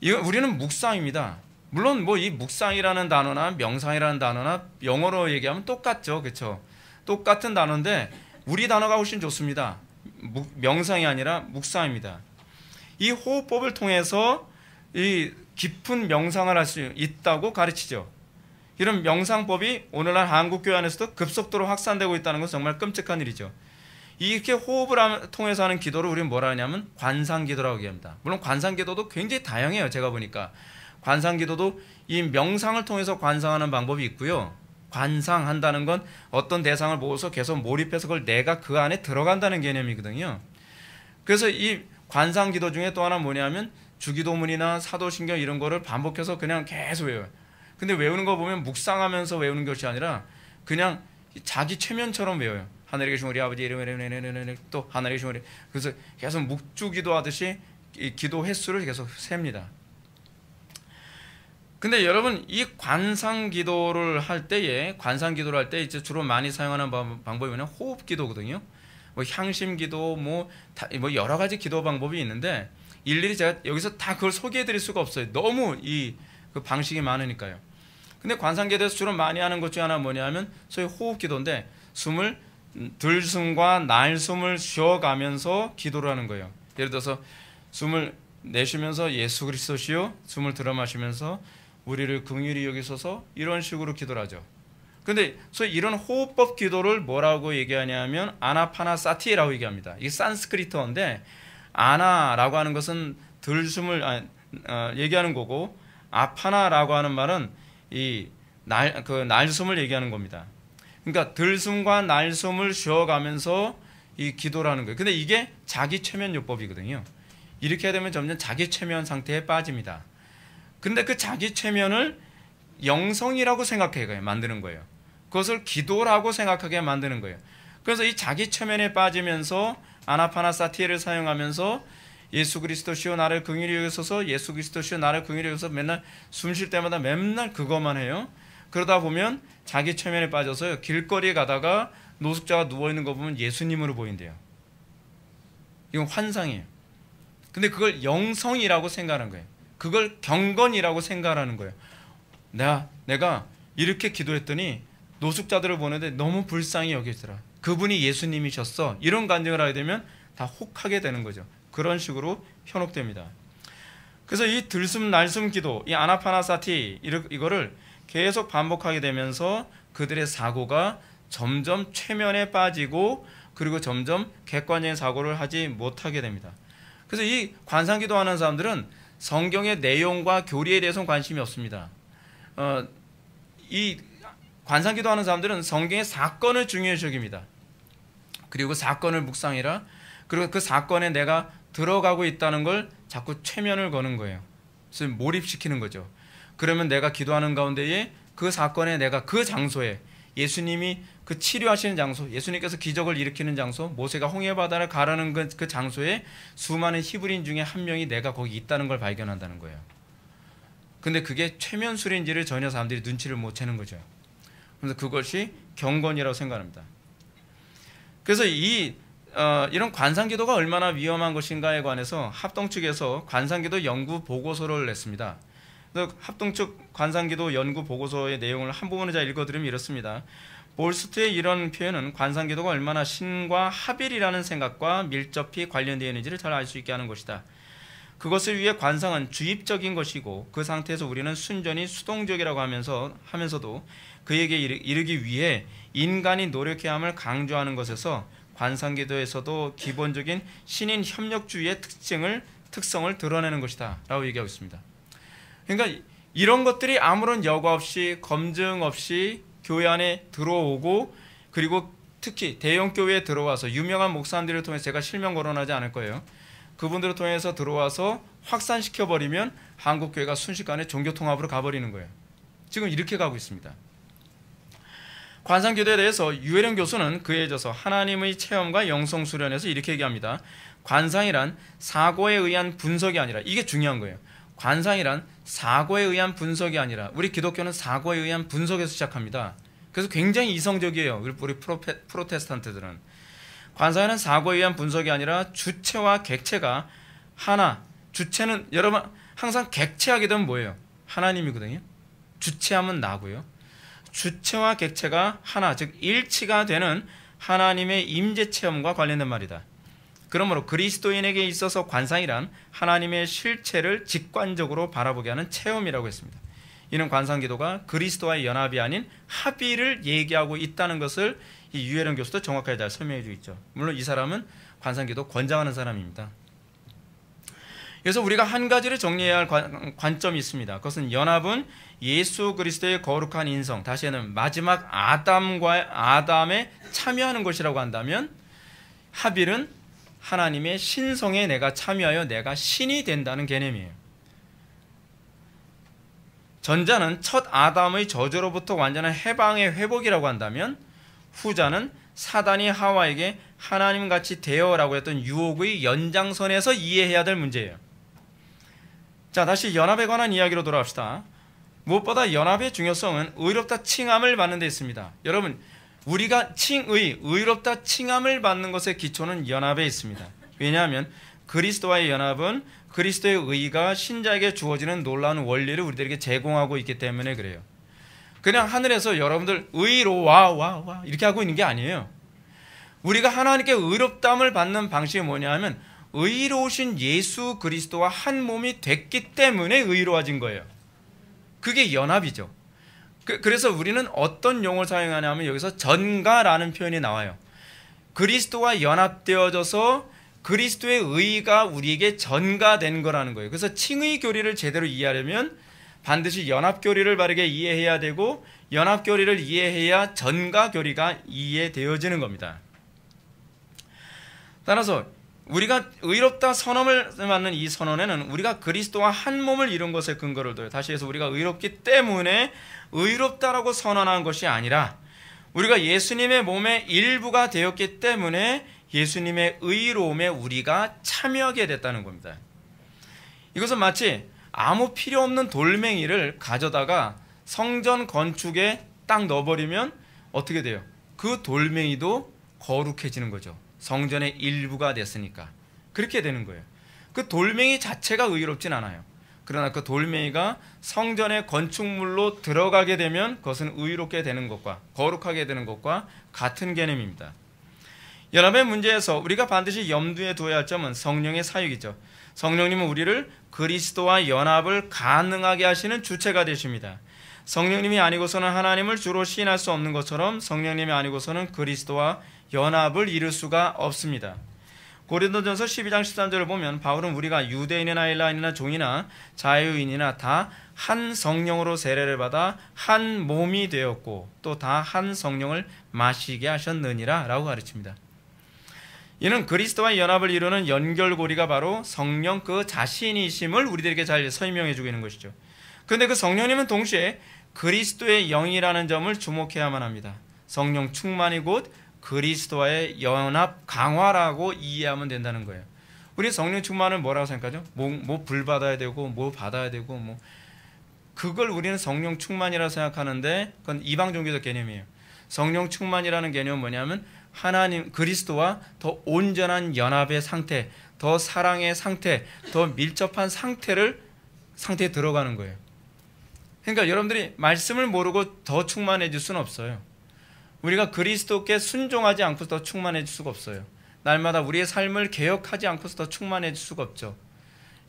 S1: 우리는 묵상입니다. 물론 뭐 이 묵상이라는 단어나 명상이라는 단어나 영어로 얘기하면 똑같죠. 그렇죠? 똑같은 단어인데 우리 단어가 훨씬 좋습니다. 명상이 아니라 묵상입니다. 이 호흡법을 통해서 이 깊은 명상을 할 수 있다고 가르치죠. 이런 명상법이 오늘날 한국교회 안에서도 급속도로 확산되고 있다는 것은 정말 끔찍한 일이죠. 이렇게 호흡을 통해서 하는 기도를 우리는 뭐라 하냐면 관상기도라고 얘기합니다. 물론 관상기도도 굉장히 다양해요. 제가 보니까 관상기도도 이 명상을 통해서 관상하는 방법이 있고요. 관상한다는 건 어떤 대상을 보고서 계속 몰입해서 그걸 내가 그 안에 들어간다는 개념이거든요. 그래서 이 관상기도 중에 또 하나 뭐냐면 주기도문이나 사도신경 이런 거를 반복해서 그냥 계속 외워요. 근데 외우는 거 보면 묵상하면서 외우는 것이 아니라 그냥 자기 최면처럼 외워요. 하늘에 계신 우리 아버지 이름 또 하늘에 계신 우리, 그래서 계속 묵주기도 하듯이 이 기도 횟수를 계속 셉니다. 근데 여러분 이 관상기도를 할 때에 이제 주로 많이 사용하는 방법이 뭐냐면 호흡기도거든요. 뭐 향심기도 뭐 여러 가지 기도 방법이 있는데 일일이 제가 여기서 다 그걸 소개해드릴 수가 없어요. 너무 그 방식이 많으니까요. 근데 관상기도에서 주로 많이 하는 것 중에 하나 뭐냐면 소위 호흡기도인데 숨을 들숨과 날숨을 쉬어가면서 기도를 하는 거예요. 예를 들어서 숨을 내쉬면서 예수 그리스도시요, 숨을 들어 마시면서 우리를 긍휼히 여기소서, 이런 식으로 기도를 하죠. 근데 소위 이런 호흡법 기도를 뭐라고 얘기하냐면 아나파나사티라고 얘기합니다. 이게 산스크리트어인데 아나라고 하는 것은 들숨을 얘기하는 거고 아파나라고 하는 말은 이 날숨을 얘기하는 겁니다. 그러니까 들숨과 날숨을 쉬어가면서 이 기도를 하는 거예요. 근데 이게 자기 최면 요법이거든요. 이렇게 되면 점점 자기 최면 상태에 빠집니다. 그런데 그 자기 최면을 영성이라고 생각하게 만드는 거예요. 그것을 기도라고 생각하게 만드는 거예요. 그래서 이 자기 최면에 빠지면서 아나파나사티를 사용하면서 예수 그리스도시여 나를 긍휼히 여기소서, 예수 그리스도시여 나를 긍휼히 여기소서 맨날 숨 쉴 때마다 맨날 그것만 해요. 그러다 보면 자기 최면에 빠져서 길거리에 가다가 노숙자가 누워있는 거 보면 예수님으로 보인대요. 이건 환상이에요. 근데 그걸 영성이라고 생각하는 거예요. 그걸 경건이라고 생각하는 거예요. 내가 이렇게 기도했더니 노숙자들을 보는데 너무 불쌍히 여기더라. 그분이 예수님이셨어. 이런 간증을 하게 되면 다 혹하게 되는 거죠. 그런 식으로 현혹됩니다. 그래서 이 들숨 날숨 기도, 이 아나파나사티 이거를 계속 반복하게 되면서 그들의 사고가 점점 최면에 빠지고 그리고 점점 객관적인 사고를 하지 못하게 됩니다. 그래서 이 관상기도하는 사람들은 성경의 내용과 교리에 대해서는 관심이 없습니다. 이 관상기도하는 사람들은 성경의 사건을 중요시 여깁니다. 그리고 사건을 묵상해라. 그리고 그 사건에 내가 들어가고 있다는 걸 자꾸 최면을 거는 거예요. 그래서 몰입시키는 거죠. 그러면 내가 기도하는 가운데에 그 사건에 내가 그 장소에 예수님이 그 치료하시는 장소, 예수님께서 기적을 일으키는 장소, 모세가 홍해바다를 가르는 그 장소에 수많은 히브리인 중에 한 명이 내가 거기 있다는 걸 발견한다는 거예요. 근데 그게 최면술인지를 전혀 사람들이 눈치를 못 채는 거죠. 그래서 그것이 경건이라고 생각합니다. 그래서 이런 관상기도가 얼마나 위험한 것인가에 관해서 합동 측에서 관상기도 연구 보고서를 냈습니다. 합동 측 관상기도 연구 보고서의 내용을 한 부분을 제가 읽어드리면 이렇습니다. 볼스트의 이런 표현은 관상기도가 얼마나 신과 합일이라는 생각과 밀접히 관련되어 있는지를 잘 알 수 있게 하는 것이다. 그것을 위해 관상은 주입적인 것이고 그 상태에서 우리는 순전히 수동적이라고 하면서도 그에게 이르기 위해 인간이 노력해야 함을 강조하는 것에서 관상기도에서도 기본적인 신인 협력주의의 특성을 드러내는 것이다 라고 얘기하고 있습니다. 그러니까 이런 것들이 아무런 여과 없이 검증 없이 교회 안에 들어오고 그리고 특히 대형교회에 들어와서 유명한 목사님들을 통해서 제가 실명 거론하지 않을 거예요. 그분들을 통해서 들어와서 확산시켜버리면 한국교회가 순식간에 종교통합으로 가버리는 거예요. 지금 이렇게 가고 있습니다. 관상기도에 대해서 유해령 교수는 그에 있어서 하나님의 체험과 영성수련에서 이렇게 얘기합니다. 관상이란 사고에 의한 분석이 아니라, 이게 중요한 거예요. 관상이란 사고에 의한 분석이 아니라, 우리 기독교는 사고에 의한 분석에서 시작합니다. 그래서 굉장히 이성적이에요. 우리 프로테스탄트들은. 관상에는 사고에 의한 분석이 아니라 주체와 객체가 하나. 주체는 여러분 항상 객체하게 되면 뭐예요? 하나님이거든요. 주체하면 나고요. 주체와 객체가 하나, 즉 일치가 되는 하나님의 임재 체험과 관련된 말이다. 그러므로 그리스도인에게 있어서 관상이란 하나님의 실체를 직관적으로 바라보게 하는 체험이라고 했습니다. 이는 관상기도가 그리스도와의 연합이 아닌 합의를 얘기하고 있다는 것을 이 유해령 교수도 정확하게 잘 설명해 주고 있죠. 물론 이 사람은 관상기도 권장하는 사람입니다. 그래서 우리가 한 가지를 정리해야 할 관점이 있습니다. 그것은 연합은 예수 그리스도의 거룩한 인성, 다시는 마지막 아담에 참여하는 것이라고 한다면, 합일은 하나님의 신성에 내가 참여하여 내가 신이 된다는 개념이에요. 전자는 첫 아담의 저주로부터 완전한 해방의 회복이라고 한다면, 후자는 사단이 하와에게 하나님같이 되어라고 했던 유혹의 연장선에서 이해해야 될 문제예요. 자, 다시 연합에 관한 이야기로 돌아갑시다. 무엇보다 연합의 중요성은 의롭다 칭함을 받는 데 있습니다. 여러분, 우리가 의롭다 칭함을 받는 것의 기초는 연합에 있습니다. 왜냐하면 그리스도와의 연합은 그리스도의 의가 신자에게 주어지는 놀라운 원리를 우리들에게 제공하고 있기 때문에 그래요. 그냥 하늘에서 여러분들 의로 와 이렇게 하고 있는 게 아니에요. 우리가 하나님께 의롭다함을 받는 방식이 뭐냐 하면 의로우신 예수 그리스도와 한 몸이 됐기 때문에 의로워진 거예요. 그게 연합이죠. 그래서 우리는 어떤 용어를 사용하냐 하면 여기서 전가라는 표현이 나와요. 그리스도와 연합되어져서 그리스도의 의가 우리에게 전가된 거라는 거예요. 그래서 칭의 교리를 제대로 이해하려면 반드시 연합 교리를 바르게 이해해야 되고, 연합 교리를 이해해야 전가 교리가 이해되어지는 겁니다. 따라서 우리가 의롭다 선언을 받는 이 선언에는 우리가 그리스도와 한 몸을 이룬 것에 근거를 둬요. 다시 해서 우리가 의롭기 때문에 의롭다라고 선언한 것이 아니라 우리가 예수님의 몸의 일부가 되었기 때문에 예수님의 의로움에 우리가 참여하게 됐다는 겁니다. 이것은 마치 아무 필요 없는 돌멩이를 가져다가 성전 건축에 딱 넣어버리면 어떻게 돼요? 그 돌멩이도 거룩해지는 거죠. 성전의 일부가 됐으니까. 그렇게 되는 거예요. 그 돌멩이 자체가 의롭진 않아요. 그러나 그 돌멩이가 성전의 건축물로 들어가게 되면 그것은 의롭게 되는 것과 거룩하게 되는 것과 같은 개념입니다. 연합의 문제에서 우리가 반드시 염두에 두어야 할 점은 성령의 사역이죠. 성령님은 우리를 그리스도와 연합을 가능하게 하시는 주체가 되십니다. 성령님이 아니고서는 하나님을 주로 시인할 수 없는 것처럼 성령님이 아니고서는 그리스도와 연합을 이룰 수가 없습니다. 고린도전서 12장 13절을 보면 바울은 우리가 유대인이나 헬라인이나 종이나 자유인이나 다 한 성령으로 세례를 받아 한 몸이 되었고 또 다 한 성령을 마시게 하셨느니라 라고 가르칩니다. 이는 그리스도와 연합을 이루는 연결고리가 바로 성령 그 자신이심을 우리들에게 잘 설명해 주고 있는 것이죠. 그런데 그 성령님은 동시에 그리스도의 영이라는 점을 주목해야만 합니다. 성령 충만이 곧 그리스도와의 연합 강화라고 이해하면 된다는 거예요. 우리 성령 충만은 뭐라고 생각하죠? 뭐 불 받아야 되고 뭐 받아야 되고 뭐 그걸 우리는 성령 충만이라고 생각하는데 그건 이방 종교적 개념이에요. 성령 충만이라는 개념은 뭐냐면 하나님 그리스도와 더 온전한 연합의 상태, 더 사랑의 상태, 더 밀접한 상태에 들어가는 거예요. 그러니까 여러분들이 말씀을 모르고 더 충만해질 수는 없어요. 우리가 그리스도께 순종하지 않고서 더 충만해질 수가 없어요. 날마다 우리의 삶을 개혁하지 않고서 더 충만해질 수가 없죠.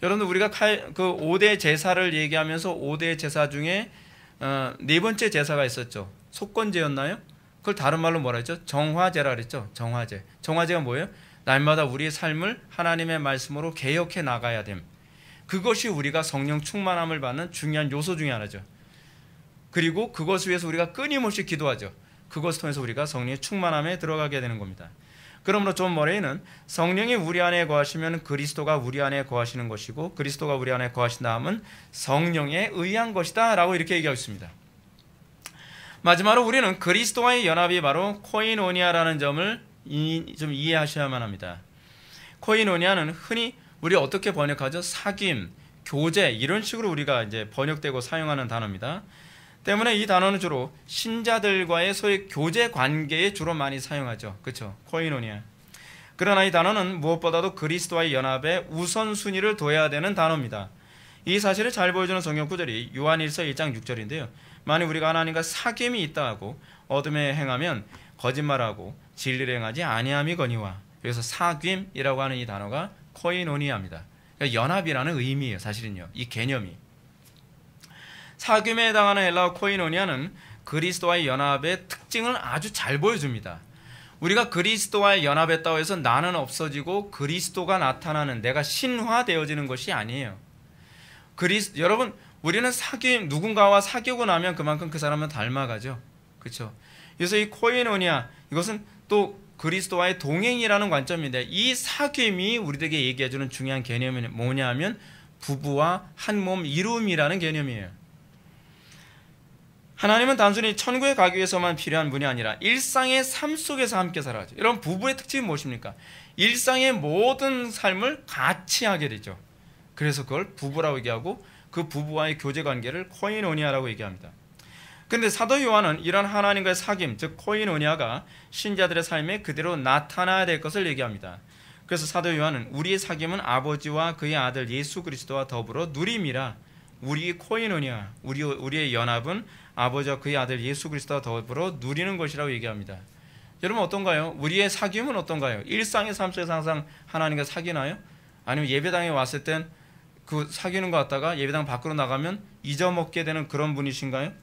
S1: 여러분들 우리가 그 5대 제사를 얘기하면서 5대 제사 중에 네 번째 제사가 있었죠. 속건제였나요? 그걸 다른 말로 뭐라 했죠? 정화제라 그랬죠. 정화제. 정화제가 뭐예요? 날마다 우리의 삶을 하나님의 말씀으로 개혁해 나가야 됨. 그것이 우리가 성령 충만함을 받는 중요한 요소 중에 하나죠. 그리고 그것을 위해서 우리가 끊임없이 기도하죠. 그것을 통해서 우리가 성령의 충만함에 들어가게 되는 겁니다. 그러므로 존 머레이는 성령이 우리 안에 거하시면 그리스도가 우리 안에 거하시는 것이고 그리스도가 우리 안에 거하신 다음은 성령에 의한 것이다 라고 이렇게 얘기하고 있습니다. 마지막으로 우리는 그리스도와의 연합이 바로 코이노니아라는 점을 좀 이해하셔야만 합니다. 코이노니아는 흔히 우리 어떻게 번역하죠? 사귐, 교제 이런 식으로 우리가 이제 번역되고 사용하는 단어입니다. 때문에 이 단어는 주로 신자들과의 소위 교제 관계에 주로 많이 사용하죠. 그렇죠? 코이노니아. 그러나 이 단어는 무엇보다도 그리스도와의 연합에 우선순위를 둬야 되는 단어입니다. 이 사실을 잘 보여주는 성경 구절이 요한일서 1장 6절인데요. 만일 우리가 하나님과 사귐이 있다 하고 어둠에 행하면 거짓말하고 진리를 행하지 아니함이거니와. 그래서 사귐이라고 하는 이 단어가 코이노니아입니다. 그러니까 연합이라는 의미예요. 사실은요. 이 개념이. 사귐에 해당하는 헬라어 코이노니아는 그리스도와의 연합의 특징을 아주 잘 보여줍니다. 우리가 그리스도와의 연합했다고 해서 나는 없어지고 그리스도가 나타나는 내가 신화되어지는 것이 아니에요. 여러분 우리는 누군가와 사귀고 나면 그만큼 그 사람은 닮아가죠. 그렇죠? 그래서 이 코이노니아 이것은 또 그리스도와의 동행이라는 관점인데 이 사귐이 우리에게 얘기해주는 중요한 개념이 뭐냐면 부부와 한 몸 이루음이라는 개념이에요. 하나님은 단순히 천국에 가기 위해서만 필요한 분이 아니라 일상의 삶 속에서 함께 살아가죠. 여러분 부부의 특징이 무엇입니까? 일상의 모든 삶을 같이 하게 되죠. 그래서 그걸 부부라고 얘기하고 그 부부와의 교제 관계를 코이노니아라고 얘기합니다. 그런데 사도 요한은 이런 하나님과의 사귐, 즉 코이노니아가 신자들의 삶에 그대로 나타나야 될 것을 얘기합니다. 그래서 사도 요한은 우리의 사귐은 아버지와 그의 아들 예수 그리스도와 더불어 누림이라. 우리의 코이노니아, 우리의 연합은 아버지와 그의 아들 예수 그리스도와 더불어 누리는 것이라고 얘기합니다. 여러분 어떤가요? 우리의 사귐은 어떤가요? 일상의 삶 속에서 항상 하나님과 사귀나요? 아니면 예배당에 왔을 땐 그 사귀는 것 같다가 예배당 밖으로 나가면 잊어먹게 되는 그런 분이신가요?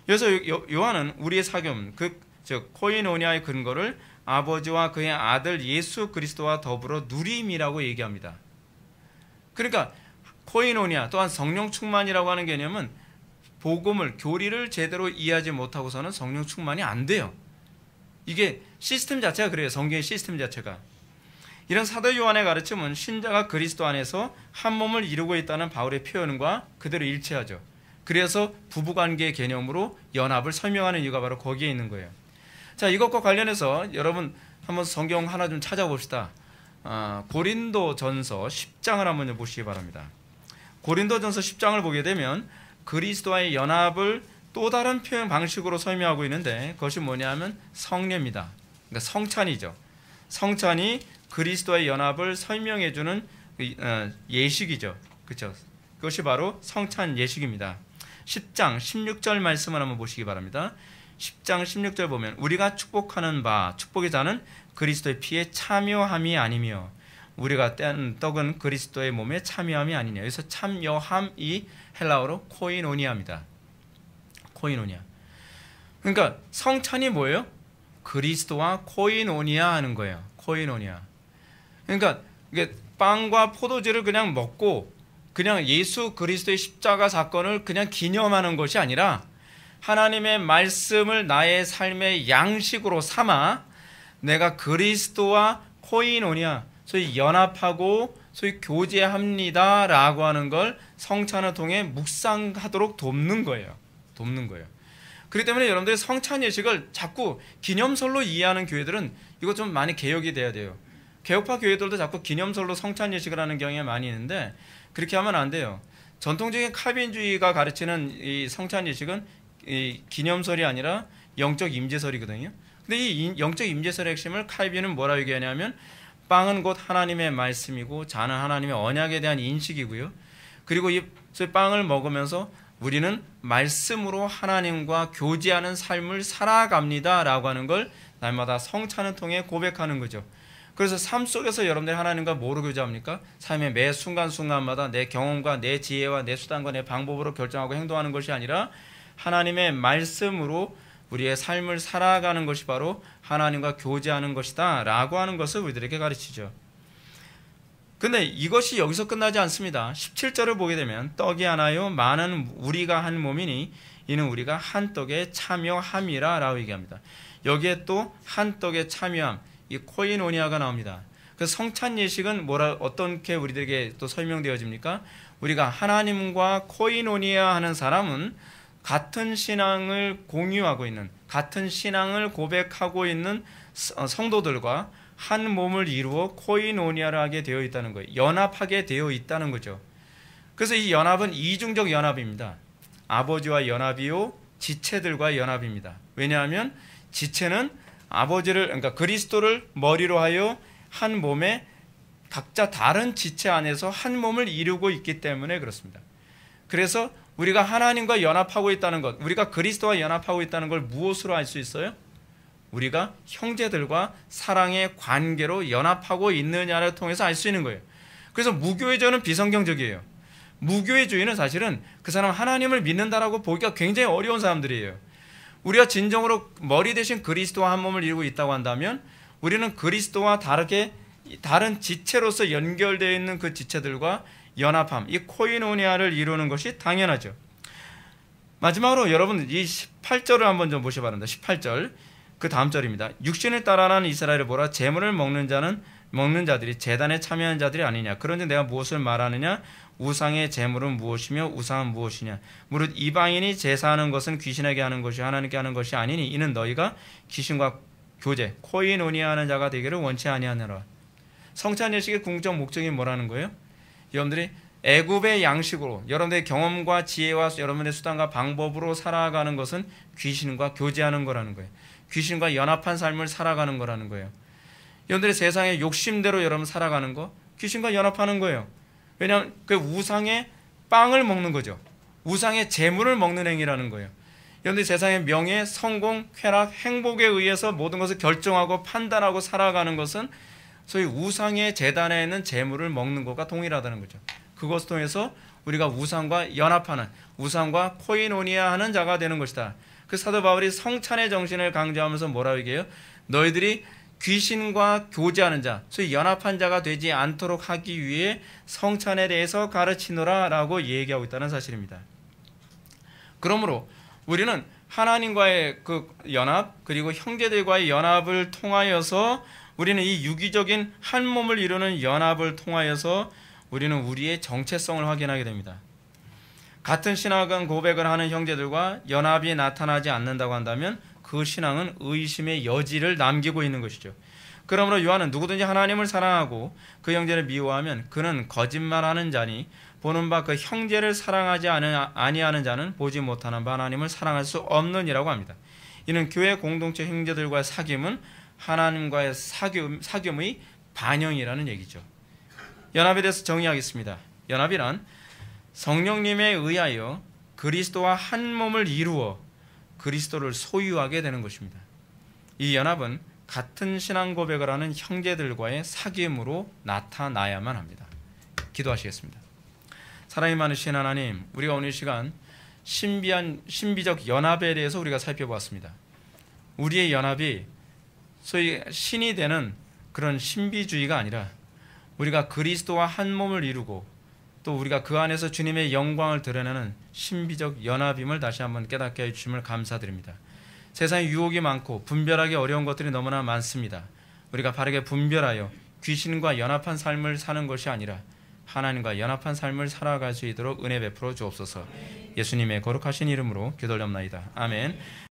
S1: 그래서 요한은 우리의 사귐, 즉 코이노니아의 근거를 아버지와 그의 아들 예수 그리스도와 더불어 누림이라고 얘기합니다. 그러니까 코이노니아 또한 성령 충만이라고 하는 개념은 복음을 교리를 제대로 이해하지 못하고서는 성령 충만이 안 돼요. 이게 시스템 자체가 그래요. 성경의 시스템 자체가. 이런 사도 요한의 가르침은 신자가 그리스도 안에서 한 몸을 이루고 있다는 바울의 표현과 그대로 일치하죠. 그래서 부부관계의 개념으로 연합을 설명하는 이유가 바로 거기에 있는 거예요. 자, 이것과 관련해서 여러분 한번 성경 하나 좀 찾아봅시다. 고린도전서 10장을 한번 보시기 바랍니다. 고린도전서 10장을 보게 되면 그리스도와의 연합을 또 다른 표현 방식으로 설명하고 있는데 그것이 뭐냐면 성례입니다. 그러니까 성찬이죠. 성찬이 그리스도와의 연합을 설명해주는 예식이죠. 그렇죠? 그것이 바로 성찬 예식입니다. 10장 16절 말씀을 한번 보시기 바랍니다. 10장 16절 보면 우리가 축복하는 바 축복의 자는 그리스도의 피에 참여함이 아니며 우리가 뗀 떡은 그리스도의 몸에 참여함이 아니냐. 여기서 참여함이 헬라어로 코이노니아입니다. 코이노니아. 그러니까 성찬이 뭐예요? 그리스도와 코이노니아 하는 거예요. 코이노니아. 그러니까 이게 빵과 포도주를 그냥 먹고 그냥 예수 그리스도의 십자가 사건을 그냥 기념하는 것이 아니라 하나님의 말씀을 나의 삶의 양식으로 삼아 내가 그리스도와 코이노니아, 소위 연합하고 소위 교제합니다라고 하는 걸 성찬을 통해 묵상하도록 돕는 거예요. 돕는 거예요. 그렇기 때문에 여러분들이 성찬 예식을 자꾸 기념설로 이해하는 교회들은 이거 좀 많이 개혁이 돼야 돼요. 개혁파 교회들도 자꾸 기념설로 성찬 예식을 하는 경향이 많이 있는데 그렇게 하면 안 돼요. 전통적인 칼빈주의가 가르치는 이 성찬 예식은 이 기념설이 아니라 영적 임재설이거든요. 근데 이 영적 임재설의 핵심을 칼빈은 뭐라고 얘기하냐면 빵은 곧 하나님의 말씀이고 잔은 하나님의 언약에 대한 인식이고요. 그리고 이 빵을 먹으면서 우리는 말씀으로 하나님과 교제하는 삶을 살아갑니다라고 하는 걸 날마다 성찬을 통해 고백하는 거죠. 그래서 삶 속에서 여러분들이 하나님과 뭐로 교제합니까? 삶의 매 순간순간마다 내 경험과 내 지혜와 내 수단과 내 방법으로 결정하고 행동하는 것이 아니라 하나님의 말씀으로 우리의 삶을 살아가는 것이 바로 하나님과 교제하는 것이다 라고 하는 것을 우리들에게 가르치죠. 근데 이것이 여기서 끝나지 않습니다. 17절을 보게 되면 떡이 하나요 많은 우리가 한 몸이니 이는 우리가 한 떡에 참여함이라 라고 얘기합니다. 여기에 또 한 떡에 참여함, 이 코이노니아가 나옵니다. 그 성찬 예식은 어떻게 우리들에게 또 설명되어집니까? 우리가 하나님과 코이노니아 하는 사람은 같은 신앙을 공유하고 있는, 같은 신앙을 고백하고 있는 성도들과 한 몸을 이루어 코이노니아를 하게 되어 있다는 거예요. 연합하게 되어 있다는 거죠. 그래서 이 연합은 이중적 연합입니다. 아버지와 연합이요, 지체들과 연합입니다. 왜냐하면 지체는 아버지를, 그러니까 그리스도를 머리로 하여 한 몸에 각자 다른 지체 안에서 한 몸을 이루고 있기 때문에 그렇습니다. 그래서 우리가 하나님과 연합하고 있다는 것, 우리가 그리스도와 연합하고 있다는 걸 무엇으로 알 수 있어요? 우리가 형제들과 사랑의 관계로 연합하고 있느냐를 통해서 알 수 있는 거예요. 그래서 무교회주의는 비성경적이에요. 무교회주의는 사실은 그 사람 하나님을 믿는다라고 보기가 굉장히 어려운 사람들이에요. 우리가 진정으로 머리 대신 그리스도와 한 몸을 이루고 있다고 한다면 우리는 그리스도와 다르게 다른 지체로서 연결되어 있는 그 지체들과 연합함, 이 코이노니아를 이루는 것이 당연하죠. 마지막으로 여러분 이 18절을 한번 좀 보시 바랍니다. 18절 그 다음 절입니다. 육신을 따라하는 이스라엘을 보라. 제물을 먹는 자들이 제단에 참여하는 자들이 아니냐. 그런데 내가 무엇을 말하느냐. 우상의 제물은 무엇이며 우상은 무엇이냐. 무릇 이방인이 제사하는 것은 귀신에게 하는 것이 하나님께 하는 것이 아니니 이는 너희가 귀신과 교제 코이노니아하는 자가 되기를 원치 아니하느라. 성찬 예식의 궁극적 목적이 뭐라는 거예요? 여러분들이 애굽의 양식으로 여러분들의 경험과 지혜와 여러분의 수단과 방법으로 살아가는 것은 귀신과 교제하는 거라는 거예요. 귀신과 연합한 삶을 살아가는 거라는 거예요. 여러분들의 세상의 욕심대로 여러분 살아가는 거 귀신과 연합하는 거예요. 왜냐하면 그 우상의 빵을 먹는 거죠. 우상의 재물을 먹는 행위라는 거예요. 여러분들이 세상의 명예, 성공, 쾌락, 행복에 의해서 모든 것을 결정하고 판단하고 살아가는 것은 소위 우상의 제단에 있는 재물을 먹는 것과 동일하다는 거죠. 그것을 통해서 우리가 우상과 연합하는, 우상과 코이노니아하는 자가 되는 것이다. 그 사도 바울이 성찬의 정신을 강조하면서 뭐라고 얘기해요? 너희들이 귀신과 교제하는 자, 소위 연합한 자가 되지 않도록 하기 위해 성찬에 대해서 가르치노라 라고 얘기하고 있다는 사실입니다. 그러므로 우리는 하나님과의 그 연합, 그리고 형제들과의 연합을 통하여서 우리는 이 유기적인 한 몸을 이루는 연합을 통하여서 우리는 우리의 정체성을 확인하게 됩니다. 같은 신앙 고백을 하는 형제들과 연합이 나타나지 않는다고 한다면 그 신앙은 의심의 여지를 남기고 있는 것이죠. 그러므로 요한은 누구든지 하나님을 사랑하고 그 형제를 미워하면 그는 거짓말하는 자니 보는 바 그 형제를 사랑하지 아니하는 자는 보지 못하는 바 하나님을 사랑할 수 없느니라고 합니다. 이는 교회 공동체 형제들과의 사귐은 하나님과의 사귐의 반영이라는 얘기죠. 연합에 대해서 정의하겠습니다. 연합이란 성령님에 의하여 그리스도와 한 몸을 이루어 그리스도를 소유하게 되는 것입니다. 이 연합은 같은 신앙 고백을 하는 형제들과의 사귐으로 나타나야만 합니다. 기도하시겠습니다. 사랑이 많으신 하나님, 우리가 오늘 시간 신비적 연합에 대해서 우리가 살펴보았습니다. 우리의 연합이 소위 신이 되는 그런 신비주의가 아니라 우리가 그리스도와 한 몸을 이루고 또 우리가 그 안에서 주님의 영광을 드러내는 신비적 연합임을 다시 한번 깨닫게 해주심을 감사드립니다. 세상에 유혹이 많고 분별하기 어려운 것들이 너무나 많습니다. 우리가 바르게 분별하여 귀신과 연합한 삶을 사는 것이 아니라 하나님과 연합한 삶을 살아갈 수 있도록 은혜 베풀어 주옵소서. 예수님의 거룩하신 이름으로 기도드립나이다. 아멘.